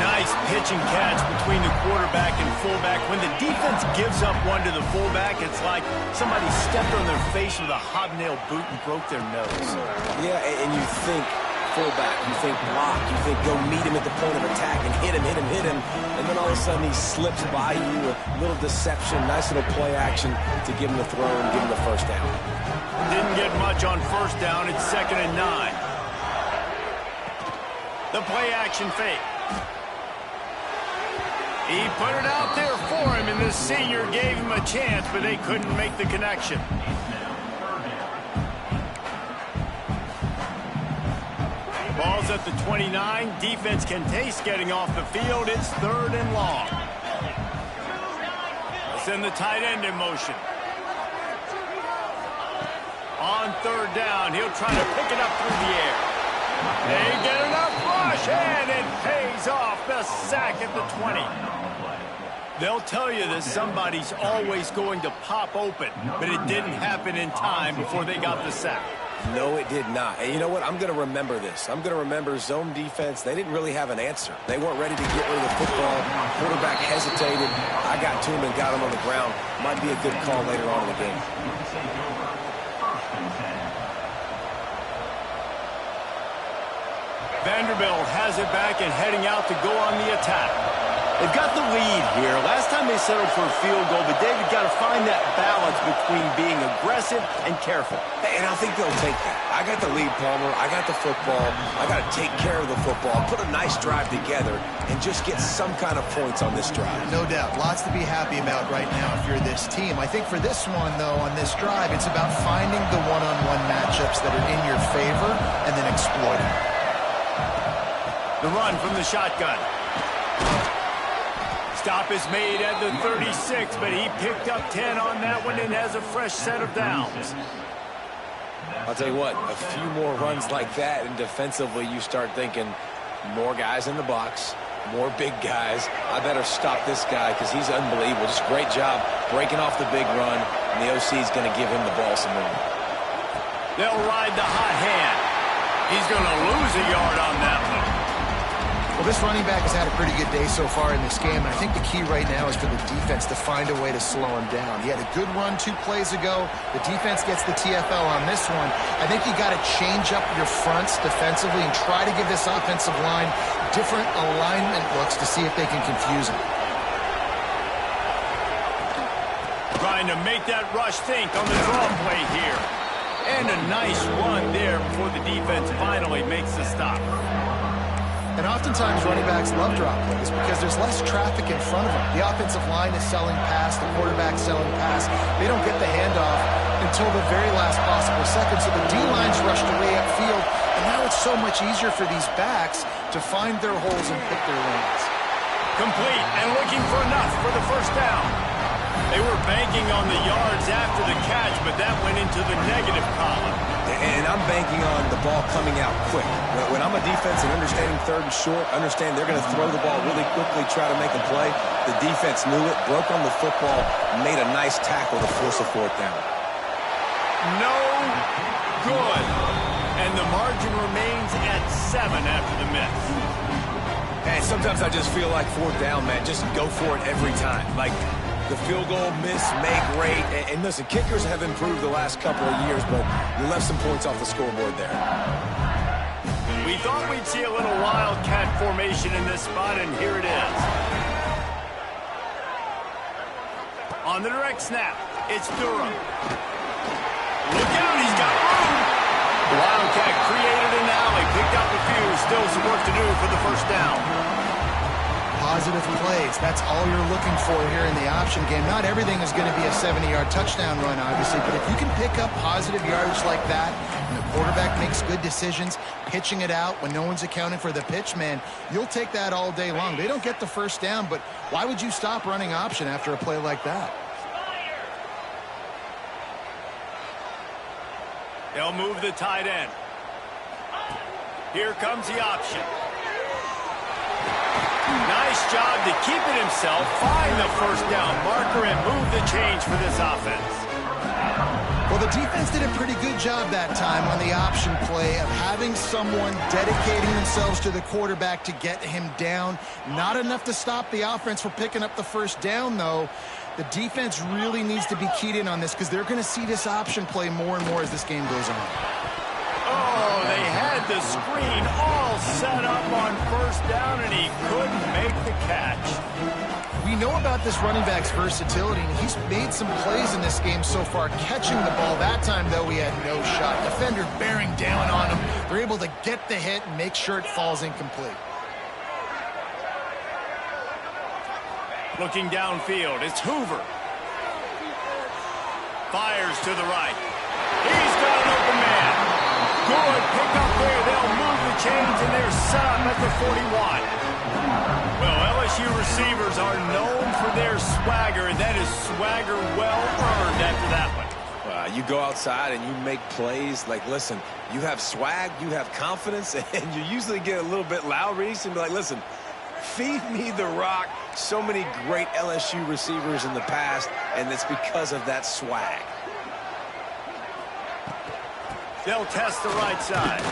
[SPEAKER 1] Nice pitch and catch between the quarterback and fullback. When the defense gives up one to the fullback, it's like somebody stepped on their face with a hobnail boot and broke their nose.
[SPEAKER 3] Yeah, and you think fullback, you think block, you think go meet him at the point of attack and hit him, and then all of a sudden he slips by you, a little deception, nice little play action to give him the throw and give him the first down.
[SPEAKER 1] Didn't get much on first down. It's 2nd and 9. The play action fake. He put it out there for him, and the senior gave him a chance, but they couldn't make the connection. Ball's at the 29. Defense can taste getting off the field. It's 3rd and long. Let's send the tight end in motion. On 3rd down, he'll try to pick it up through the air. They get enough rush, and it pays off. The sack at the 20. They'll tell you that somebody's always going to pop open, but it didn't happen in time before they got the sack.
[SPEAKER 3] No, it did not. And you know what? I'm going to remember this. I'm going to remember zone defense. They didn't really have an answer. They weren't ready to get rid of the football. Quarterback hesitated. I got to him and got him on the ground. Might be a good call later on in the game.
[SPEAKER 1] Vanderbilt has it back and heading out to go on the attack. They've got the lead here. Last time they settled for a field goal, but David got to find that balance between being aggressive and careful.
[SPEAKER 3] And I think they'll take that. I got the lead, Palmer. I got the football. I got to take care of the football, put a nice drive together, and just get some kind of points on this drive.
[SPEAKER 2] No doubt. Lots to be happy about right now if you're this team. I think for this one, though, on this drive, it's about finding the one-on-one matchups that are in your favor and then exploiting.
[SPEAKER 1] The run from the shotgun. Stop is made at the 36, but he picked up 10 on that one and has a fresh set of downs.
[SPEAKER 3] I'll tell you what, a few more runs like that, and defensively you start thinking more guys in the box, more big guys. I better stop this guy because he's unbelievable. Just great job breaking off the big run, and the OC is going to give him the ball some more.
[SPEAKER 1] They'll ride the hot hand. He's going to lose a yard on that one.
[SPEAKER 2] Well, this running back has had a pretty good day so far in this game, and I think the key right now is for the defense to find a way to slow him down. He had a good run 2 plays ago. The defense gets the TFL on this one. I think you got to change up your fronts defensively and try to give this offensive line different alignment looks to see if they can confuse him.
[SPEAKER 1] Trying to make that rush think on the draw play here. And a nice run there before the defense finally makes the stop.
[SPEAKER 2] And oftentimes running backs love drop plays because there's less traffic in front of them. The offensive line is selling pass, the quarterback's selling pass. They don't get the handoff until the very last possible second. So the D-line's rushed away upfield, and now it's so much easier for these backs to find their holes and pick their lanes.
[SPEAKER 1] Complete and looking for enough for the first down. They were banking on the yards after the catch, but that went into the negative column.
[SPEAKER 3] And I'm banking on the ball coming out quick. When I'm a defense and understanding 3rd and short, understand they're going to throw the ball really quickly, try to make a play. The defense knew it, broke on the football, made a nice tackle to force a 4th down.
[SPEAKER 1] No good. And the margin remains at 7 after the miss.
[SPEAKER 3] And sometimes I just feel like 4th down, man, just go for it every time. Like, the field goal miss, make great. And listen, kickers have improved the last couple of years, but you left some points off the scoreboard there.
[SPEAKER 1] We thought we'd see a little wildcat formation in this spot, and here it is. On the direct snap, it's Durham. Look out, he's got room. The wildcat created an alley, picked up a few, still some work to do for the first down.
[SPEAKER 2] Positive plays. That's all you're looking for here in the option game. Not everything is going to be a 70-yard touchdown run, obviously, but if you can pick up positive yardage like that, and the quarterback makes good decisions, pitching it out when no one's accounting for the pitch, man, you'll take that all day long. They don't get the first down, but why would you stop running option after a play like that?
[SPEAKER 1] They'll move the tight end. Here comes the option. Nice job to keep it himself, find the first down marker, and move the change for this offense.
[SPEAKER 2] Well, the defense did a pretty good job that time on the option play of having someone dedicating themselves to the quarterback to get him down. Not enough to stop the offense from picking up the first down, though. The defense really needs to be keyed in on this because they're going to see this option play more and more as this game goes on.
[SPEAKER 1] Oh, they had the screen all set up on first down, and he couldn't make the catch.
[SPEAKER 2] We know about this running back's versatility, and he's made some plays in this game so far, catching the ball. That time, though, he had no shot. Defender bearing down on him. They're able to get the hit and make sure it falls incomplete.
[SPEAKER 1] Looking downfield, it's Hoover. Fires to the right. He's got an open man. Good pick up there. They'll move the chains, and they're set up at the 41. Well, LSU receivers are known for their swagger, and that is swagger well earned after that one.
[SPEAKER 3] You go outside and you make plays. Like, listen, you have swag, you have confidence, and you usually get a little bit loud, Reese, and be like, listen, feed me the rock. So many great LSU receivers in the past, and it's because of that swag.
[SPEAKER 1] They'll test the right side.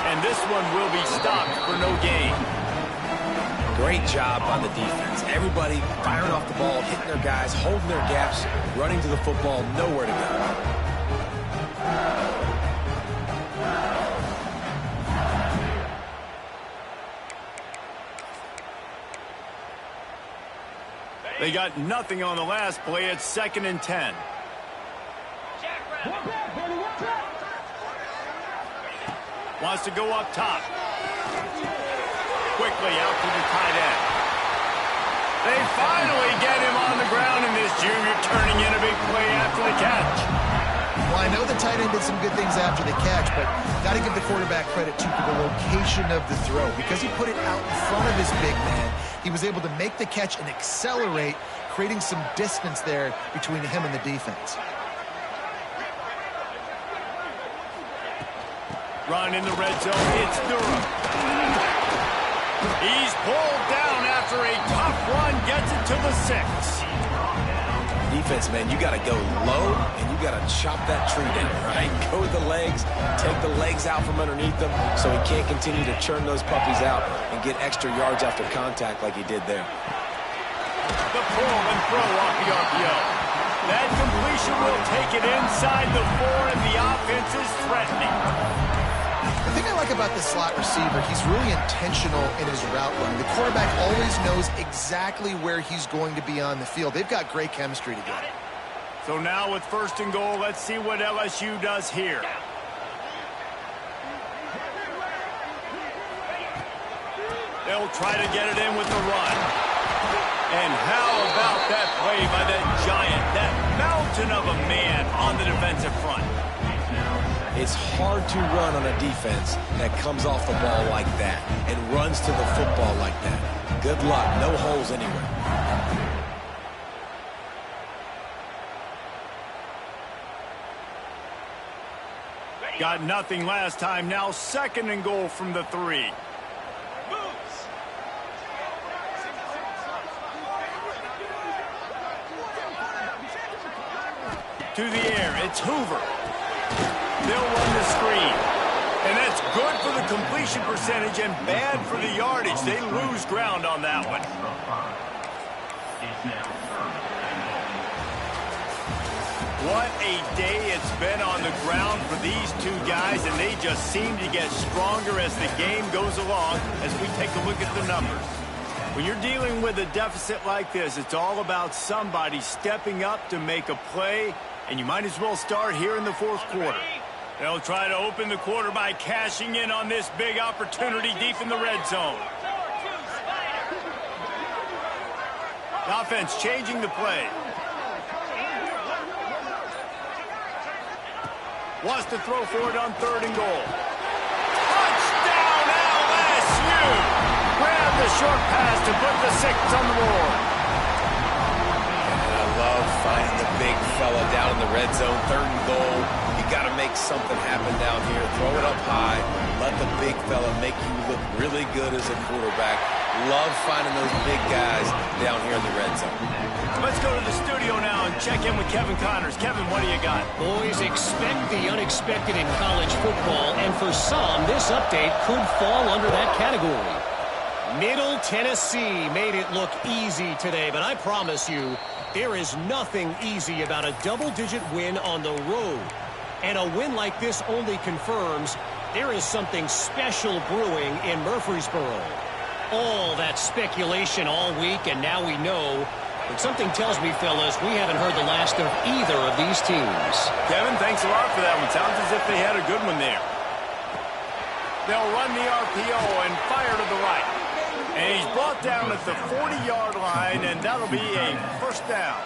[SPEAKER 1] And this one will be stopped for no gain.
[SPEAKER 3] Great job on the defense. Everybody firing off the ball, hitting their guys, holding their gaps, running to the football, nowhere to go.
[SPEAKER 1] They got nothing on the last play. It's 2nd and 10. Wants to go up top. Quickly out to the tight end. They finally get him on the ground, and this junior turning in a big play after the catch.
[SPEAKER 2] Well, I know the tight end did some good things after the catch, but got to give the quarterback credit, too, for the location of the throw. Because he put it out in front of his big man, he was able to make the catch and accelerate, creating some distance there between him and the defense.
[SPEAKER 1] Run in the red zone. It's Durham. He's pulled down after a tough run. Gets it to the 6.
[SPEAKER 3] Defense, man, you got to go low, and you got to chop that tree down, right? Go with the legs, take the legs out from underneath them so he can't continue to churn those puppies out and get extra yards after contact like he did there.
[SPEAKER 1] The pull and throw off the RPO. That completion will take it inside the 4, and the offense is threatening.
[SPEAKER 2] The thing I like about this slot receiver, he's really intentional in his route running. The quarterback always knows exactly where he's going to be on the field. They've got great chemistry together.
[SPEAKER 1] So now with 1st and goal, let's see what LSU does here. They'll try to get it in with the run. And how about that play by that giant, that mountain of a man on the defensive front?
[SPEAKER 3] It's hard to run on a defense that comes off the ball like that and runs to the football like that. Good luck. No holes anywhere.
[SPEAKER 1] Got nothing last time. Now 2nd and goal from the 3. To the air. It's Hoover. They'll run the screen. And that's good for the completion percentage and bad for the yardage. They lose ground on that one. What a day it's been on the ground for these two guys, and they just seem to get stronger as the game goes along as we take a look at the numbers. When you're dealing with a deficit like this, it's all about somebody stepping up to make a play, and you might as well start here in the 4th quarter. They'll try to open the quarter by cashing in on this big opportunity deep in the red zone. The offense changing the play. Wants to throw for it on 3rd and goal. Touchdown LSU! Grab the short pass to put the 6 on the board.
[SPEAKER 3] And I love finding the big fella down in the red zone, 3rd and goal. You got to make something happen down here. Throw it up high. Let the big fella make you look really good as a quarterback. Love finding those big guys down here in the red zone.
[SPEAKER 1] Let's go to the studio now and check in with Kevin Connors. Kevin, what do you got?
[SPEAKER 4] Boys, expect the unexpected in college football, and for some, this update could fall under that category. Middle Tennessee made it look easy today, but I promise you, there is nothing easy about a double-digit win on the road. And a win like this only confirms there is something special brewing in Murfreesboro. All that speculation all week, and now we know. But something tells me, fellas, we haven't heard the last of either of these teams.
[SPEAKER 1] Kevin, thanks a lot for that one. Sounds as if they had a good one there. They'll run the RPO and fire to the right. And he's brought down at the 40-yard line, and that'll be a first down.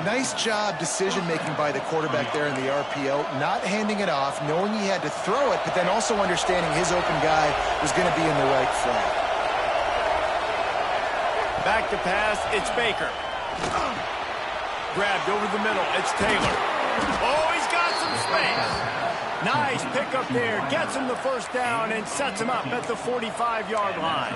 [SPEAKER 2] Nice job decision-making by the quarterback there in the RPO, not handing it off, knowing he had to throw it, but then also understanding his open guy was going to be in the right flat.
[SPEAKER 1] Back to pass, it's Baker. Grabbed over the middle, it's Taylor. Oh, he's got some space. Nice pickup there, gets him the first down and sets him up at the 45-yard line.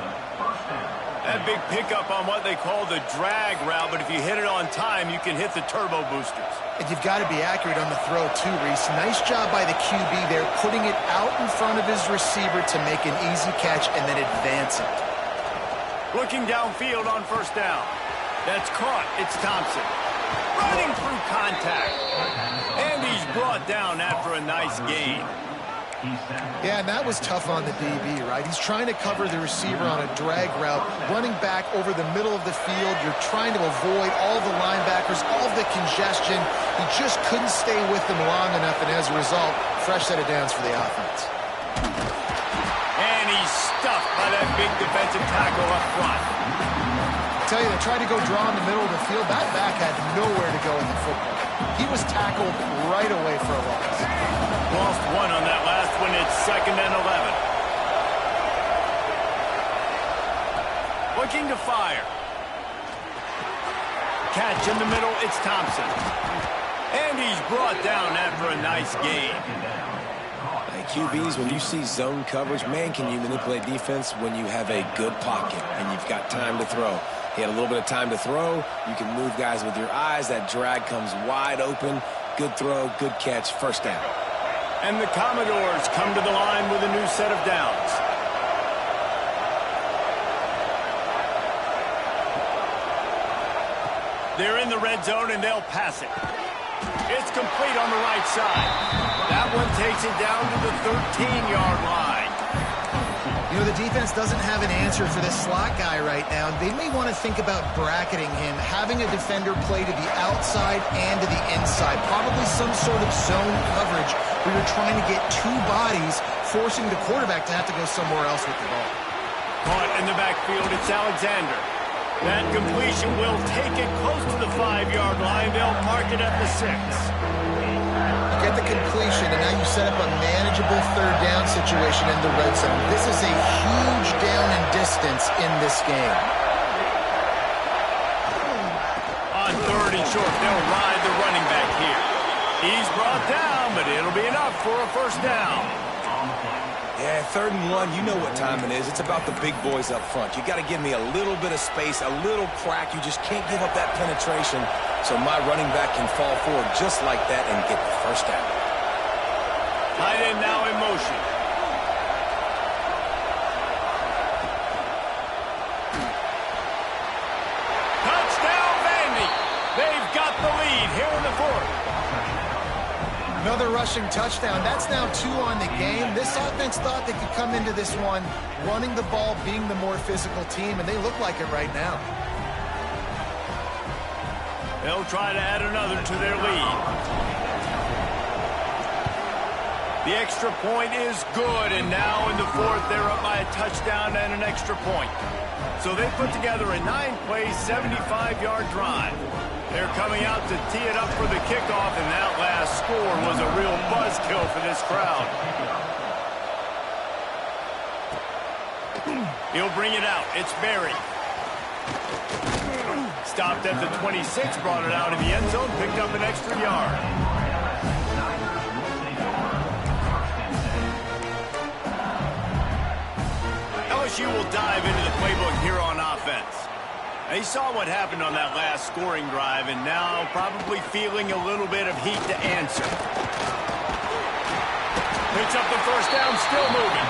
[SPEAKER 1] That big pickup on what they call the drag route, but if you hit it on time, you can hit the turbo boosters.
[SPEAKER 2] And you've got to be accurate on the throw too, Reese. Nice job by the QB there, putting it out in front of his receiver to make an easy catch and then advance it.
[SPEAKER 1] Looking downfield on first down. That's caught. It's Thompson. Running through contact. And he's brought down after a nice gain.
[SPEAKER 2] Yeah, and that was tough on the DB, right? He's trying to cover the receiver on a drag route, running back over the middle of the field. You're trying to avoid all the linebackers, all the congestion. He just couldn't stay with them long enough, and as a result, fresh set of downs for the offense.
[SPEAKER 1] And he's stuffed by that big defensive tackle up front.
[SPEAKER 2] I tell you, they tried to go draw in the middle of the field. That back had nowhere to go in the football. He was tackled right away for a loss.
[SPEAKER 1] Lost one on that last one. It's 2nd and 11. Looking to fire. Catch in the middle. It's Thompson. And he's brought down after a nice gain.
[SPEAKER 3] Hey, QBs, when you see zone coverage, man, can you manipulate defense when you have a good pocket and you've got time to throw. He had a little bit of time to throw. You can move guys with your eyes. That drag comes wide open. Good throw, good catch, first down.
[SPEAKER 1] And the Commodores come to the line with a new set of downs. They're in the red zone, and they'll pass it. It's complete on the right side. That one takes it down to the 13-yard line.
[SPEAKER 2] You know, the defense doesn't have an answer for this slot guy right now. They may want to think about bracketing him, having a defender play to the outside and to the inside. Probably some sort of zone coverage where you're trying to get two bodies, forcing the quarterback to have to go somewhere else with the ball.
[SPEAKER 1] Caught in the backfield, it's Alexander. That completion will take it close to the 5-yard line. They'll mark it at the 6.
[SPEAKER 2] Get the completion, and now you set up a manageable third down situation in the red zone. This is a huge down in distance in this game.
[SPEAKER 1] On 3rd and short, they'll ride the running back here. He's brought down, but it'll be enough for a first down.
[SPEAKER 3] Yeah, 3rd and 1, you know what time it is. It's about the big boys up front. You got to give me a little bit of space, a little crack. You just can't give up that penetration so my running back can fall forward just like that and get the first down.
[SPEAKER 1] Tight end now in motion. Touchdown, Vandy. They've got the lead here in the 4th.
[SPEAKER 2] Another rushing touchdown. That's now 2 on the game. This offense thought they could come into this one running the ball, being the more physical team, and they look like it right now.
[SPEAKER 1] They'll try to add another to their lead. The extra point is good, and now in the 4th, they're up by a touchdown and an extra point. So they put together a 9-play, 75-yard drive. They're coming out to tee it up for the kickoff, and that last score was a real buzzkill for this crowd. He'll bring it out. It's Berry. Stopped at the 26, brought it out in the end zone, picked up an extra yard. LSU will dive into the playbook here on offense. They saw what happened on that last scoring drive, and now probably feeling a little bit of heat to answer. Picks up the first down, still moving.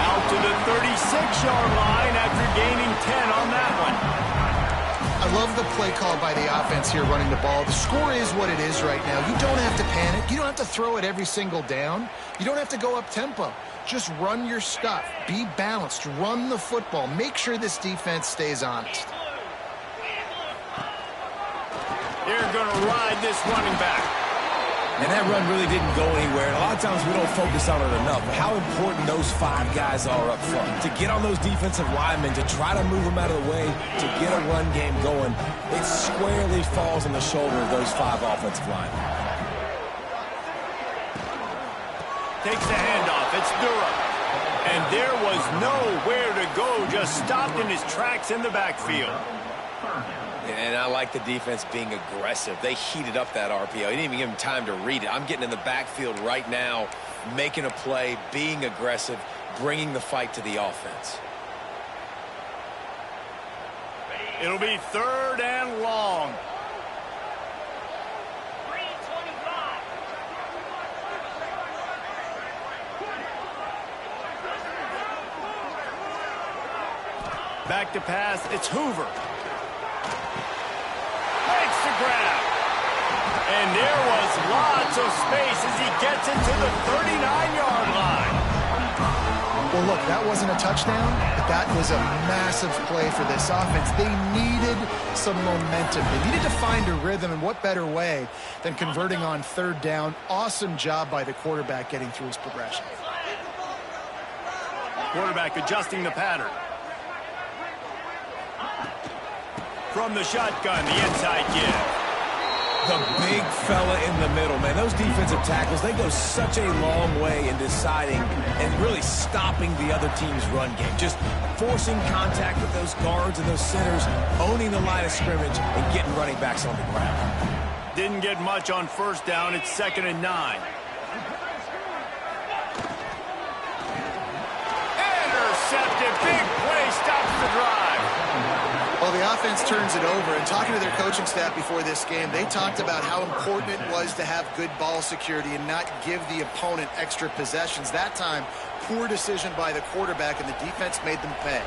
[SPEAKER 1] Out to the 36-yard line after gaining 10 on that one.
[SPEAKER 2] I love the play call by the offense here running the ball. The score is what it is right now. You don't have to panic. You don't have to throw it every single down. You don't have to go up tempo. Just run your stuff. Be balanced. Run the football. Make sure this defense stays honest.
[SPEAKER 1] They're going to ride this running back.
[SPEAKER 3] And that run really didn't go anywhere. And a lot of times we don't focus on it enough. But how important those 5 guys are up front. To get on those defensive linemen, to try to move them out of the way, to get a run game going, it squarely falls on the shoulder of those 5 offensive linemen.
[SPEAKER 1] Takes the handoff. It's Durham. And there was nowhere to go. Just stopped in his tracks in the backfield.
[SPEAKER 3] And I like the defense being aggressive. They heated up that RPO. He didn't even give him time to read it. I'm getting in the backfield right now, making a play, being aggressive, bringing the fight to the offense.
[SPEAKER 1] It'll be 3rd and long. Back to pass. It's Hoover. Makes the grab. And there was lots of space as he gets into the 39-yard line.
[SPEAKER 2] Well, look, that wasn't a touchdown, but that was a massive play for this offense. They needed some momentum. They needed to find a rhythm, and what better way than converting on 3rd down. Awesome job by the quarterback getting through his progression.
[SPEAKER 1] Quarterback adjusting the pattern. From the shotgun, the inside give.
[SPEAKER 3] The big fella in the middle, man. Those defensive tackles, they go such a long way in deciding and really stopping the other team's run game. Just forcing contact with those guards and those centers, owning the line of scrimmage, and getting running backs on the ground.
[SPEAKER 1] Didn't get much on 1st down. It's 2nd and 9. Intercepted. Big play stops the drive.
[SPEAKER 2] Well, the offense turns it over, and talking to their coaching staff before this game, they talked about how important it was to have good ball security and not give the opponent extra possessions. That time, poor decision by the quarterback, and the defense made them pay.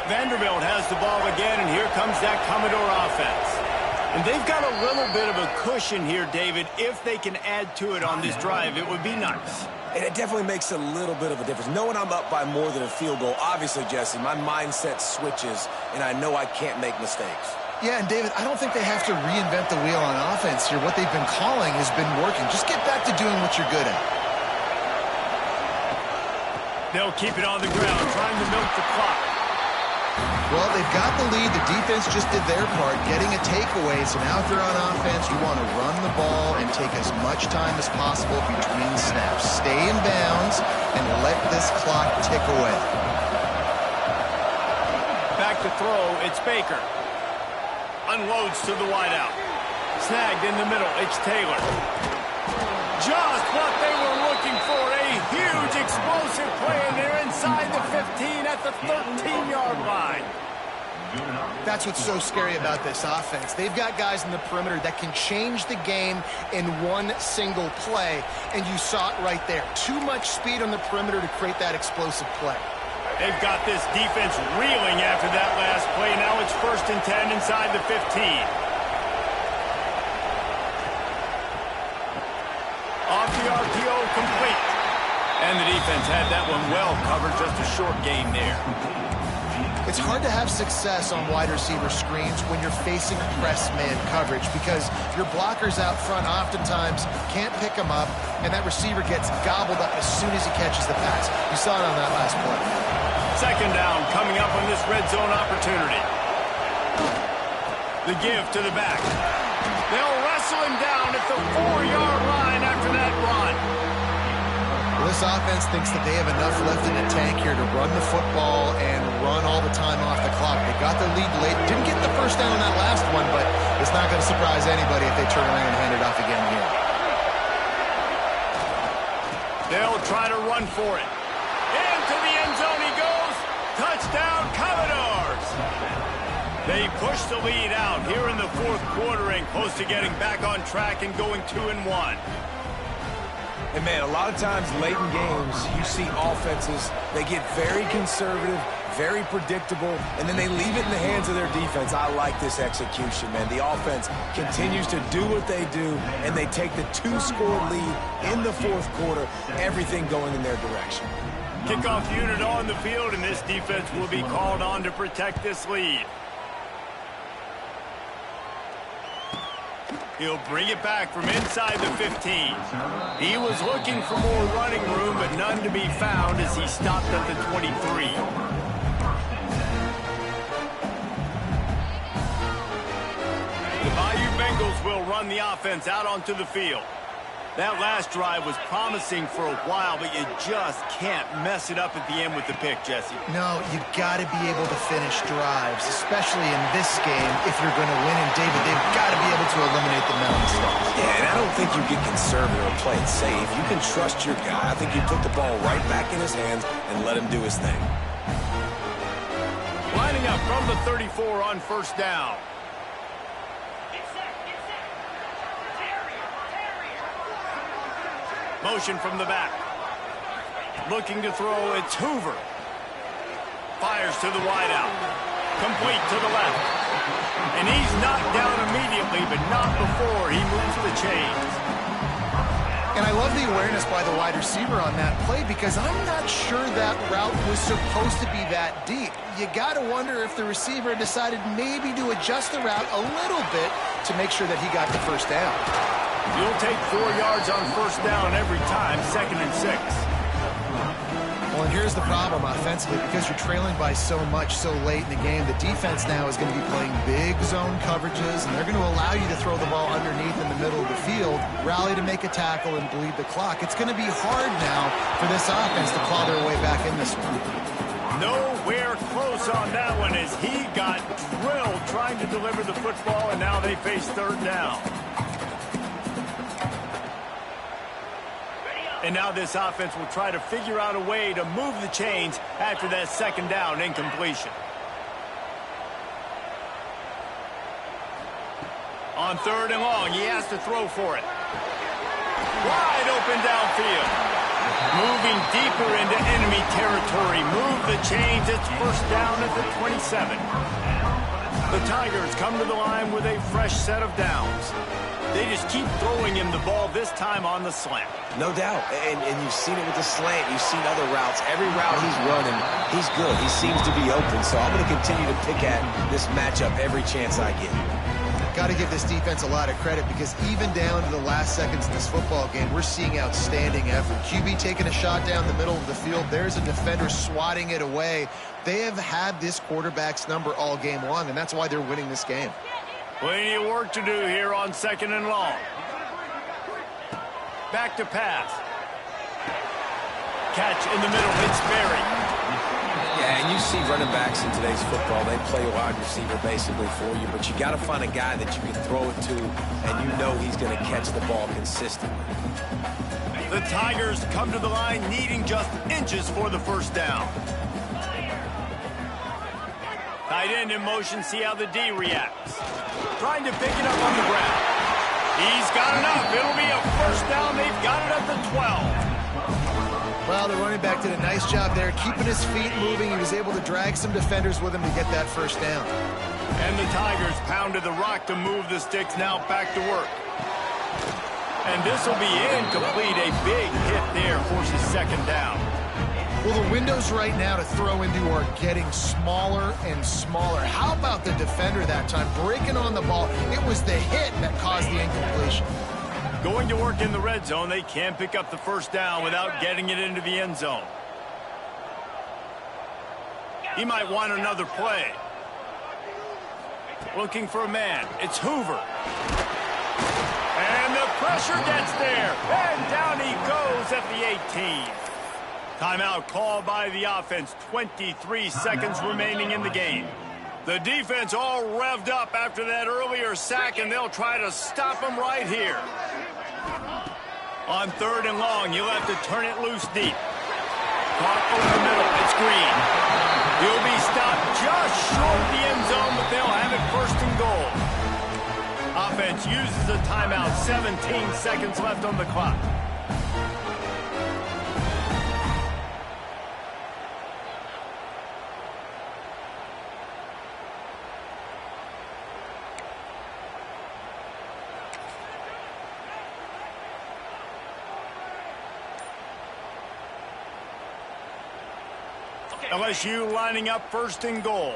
[SPEAKER 1] Vanderbilt has the ball again, and here comes that Commodore offense. And they've got a little bit of a cushion here, David. If they can add to it on this drive, it would be nice.
[SPEAKER 3] And it definitely makes a little bit of a difference. Knowing I'm up by more than a field goal, obviously, Jesse, my mindset switches, and I know I can't make mistakes.
[SPEAKER 2] Yeah, and David, I don't think they have to reinvent the wheel on offense here. What they've been calling has been working. Just get back to doing what you're good at.
[SPEAKER 1] They'll keep it on the ground, trying to milk the clock.
[SPEAKER 2] Well, they've got the lead. The defense just did their part, getting a takeaway. So now if they're on offense, you want to run the ball and take as much time as possible between snaps. Stay in bounds and let this clock tick away.
[SPEAKER 1] Back to throw, it's Baker. Unloads to the wideout. Snagged in the middle, it's Taylor. Just what they were looking for, a huge explosive play, and they're inside the 15 at the 13-yard line.
[SPEAKER 2] That's what's so scary about this offense. They've got guys in the perimeter that can change the game in one single play, and you saw it right there. Too much speed on the perimeter to create that explosive play.
[SPEAKER 1] They've got this defense reeling after that last play. Now it's 1st and 10 inside the 15. Off the RPO, complete. And the defense had that one well covered, just a short game there.
[SPEAKER 2] It's hard to have success on wide receiver screens when you're facing press man coverage because your blockers out front oftentimes can't pick them up, and that receiver gets gobbled up as soon as he catches the pass. You saw it on that last play.
[SPEAKER 1] 2nd down coming up on this red zone opportunity. The give to the back. They'll wrestle him down at the 4-yard line after that run.
[SPEAKER 2] This offense thinks that they have enough left in the tank here to run the football and run all the time off the clock. They got the lead late. Didn't get the first down on that last one, but it's not going to surprise anybody if they turn around and hand it off again here.
[SPEAKER 1] They'll try to run for it. Into the end zone he goes. Touchdown, Commodores. They push the lead out here in the fourth quarter and close to getting back on track and going 2-1.
[SPEAKER 3] And, man, a lot of times late in games, you see offenses, they get very conservative, very predictable, and then they leave it in the hands of their defense. I like this execution, man. The offense continues to do what they do, and they take the 2-score lead in the fourth quarter, everything going in their direction.
[SPEAKER 1] Kickoff unit on the field, and this defense will be called on to protect this lead. He'll bring it back from inside the 15. He was looking for more running room, but none to be found as he stopped at the 23. The Bayou Bengals will run the offense out onto the field. That last drive was promising for a while, but you just can't mess it up at the end with the pick, Jesse.
[SPEAKER 2] No, you've got to be able to finish drives, especially in this game if you're going to win. And, David, they've got to be able to eliminate the mountain stuff.
[SPEAKER 3] Yeah, and I don't think you get conservative or play it safe. You can trust your guy. I think you put the ball right back in his hands and let him do his thing.
[SPEAKER 1] Lining up from the 34 on first down. Motion from the back. Looking to throw, it's Hoover. Fires to the wideout. Complete to the left. And he's knocked down immediately, but not before he moves the chains.
[SPEAKER 2] And I love the awareness by the wide receiver on that play because I'm not sure that route was supposed to be that deep. You got to wonder if the receiver decided maybe to adjust the route a little bit to make sure that he got the first down.
[SPEAKER 1] You'll take 4 yards on first down every time, 2nd and 6.
[SPEAKER 2] Well, and here's the problem offensively. Because you're trailing by so much so late in the game, the defense now is going to be playing big zone coverages, and they're going to allow you to throw the ball underneath in the middle of the field, rally to make a tackle, and bleed the clock. It's going to be hard now for this offense to claw their way back in this one.
[SPEAKER 1] Nowhere close on that one as he got drilled trying to deliver the football, and now they face third down. And now this offense will try to figure out a way to move the chains after that second down incompletion. On third and long, he has to throw for it. Wide open downfield. Moving deeper into enemy territory. Move the chains. It's first down at the 27. The Tigers come to the line with a fresh set of downs. They just keep throwing him the ball, this time on the slant.
[SPEAKER 3] No doubt. And you've seen it with the slant. You've seen other routes. Every route he's running, he's good. He seems to be open. So I'm going to continue to pick at this matchup every chance I get.
[SPEAKER 2] Got to give this defense a lot of credit because even down to the last seconds of this football game, we're seeing outstanding effort. QB taking a shot down the middle of the field. There's a defender swatting it away. They have had this quarterback's number all game long, and that's why they're winning this game.
[SPEAKER 1] Plenty of work to do here on 2nd and long. Back to pass. Catch in the middle. It's Berry.
[SPEAKER 3] Yeah, and you see running backs in today's football, they play a wide receiver basically for you, but you got to find a guy that you can throw it to, and you know he's going to catch the ball consistently.
[SPEAKER 1] The Tigers come to the line needing just inches for the first down. Tight end in motion, see how the D reacts. Trying to pick it up on the ground. He's got enough. It'll be a first down. They've got it at the 12.
[SPEAKER 2] Well, the running back did a nice job there, keeping his feet moving. He was able to drag some defenders with him to get that first down.
[SPEAKER 1] And the Tigers pounded the rock to move the sticks, now back to work. And this will be incomplete. A big hit there forces second down.
[SPEAKER 2] Well, the windows right now to throw into are getting smaller and smaller. How about the defender that time breaking on the ball? It was the hit that caused the incompletion.
[SPEAKER 1] Going to work in the red zone. They can't pick up the first down without getting it into the end zone. He might want another play. Looking for a man. It's Hoover. And the Pressure gets there, and down he goes at the 18. Timeout called by the offense. 23 seconds remaining in the game. The defense all revved up after that earlier sack, and they'll try to stop him right here. On 3rd and long, you'll have to turn it loose deep. Caught over the middle. It's Green. He'll be stopped just short of the end zone, but they'll have it 1st and goal. Offense uses a timeout. 17 seconds left on the clock. LSU lining up 1st and goal.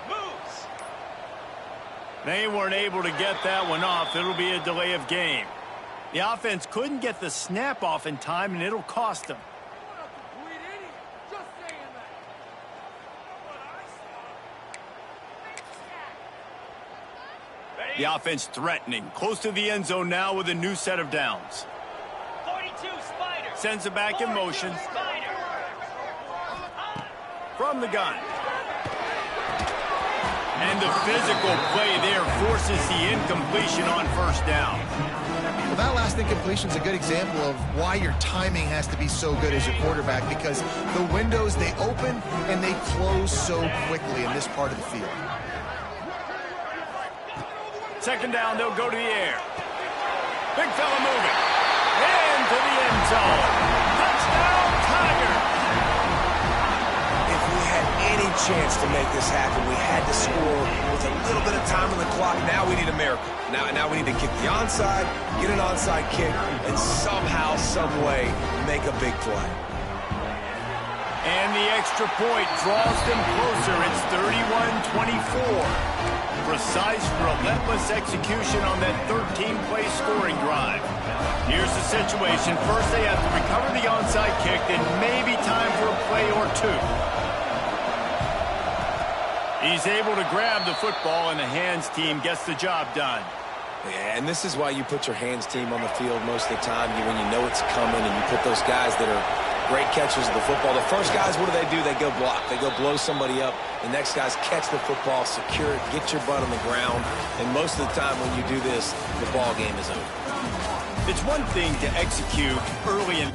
[SPEAKER 1] Moves. They weren't able to get that one off. It'll be a delay of game. The offense couldn't get the snap off in time, and it'll cost them. The offense threatening. Close to the end zone now with a new set of downs.
[SPEAKER 5] 42 Spider.
[SPEAKER 1] Sends it back in motion. From the gun. And the physical play there forces the incompletion on 1st down.
[SPEAKER 2] Well, that last incompletion is a good example of why your timing has to be so good as a quarterback, because the windows, they open and they close so quickly in this part of the field.
[SPEAKER 1] 2nd down, they'll go to the air. Big fella moving. Into the end zone. Touchdown, Tigers!
[SPEAKER 3] Any chance to make this happen, we had to score with a little bit of time on the clock. Now we need a miracle. Now we need to kick the onside, get an onside kick, and somehow, some way, make a big play.
[SPEAKER 1] And the extra point draws them closer. It's 31-24. Precise, relentless execution on that 13-play scoring drive. Here's the situation. First, they have to recover the onside kick, then maybe time for a play or two. He's able to grab the football, and the hands team gets the job done.
[SPEAKER 3] Yeah, and this is why you put your hands team on the field most of the time, when you know it's coming, and you put those guys that are great catchers of the football. The first guys, what do? They go block. They go blow somebody up. The next guys catch the football, secure it, get your butt on the ground. And most of the time when you do this, the ball game is over.
[SPEAKER 1] It's one thing to execute early in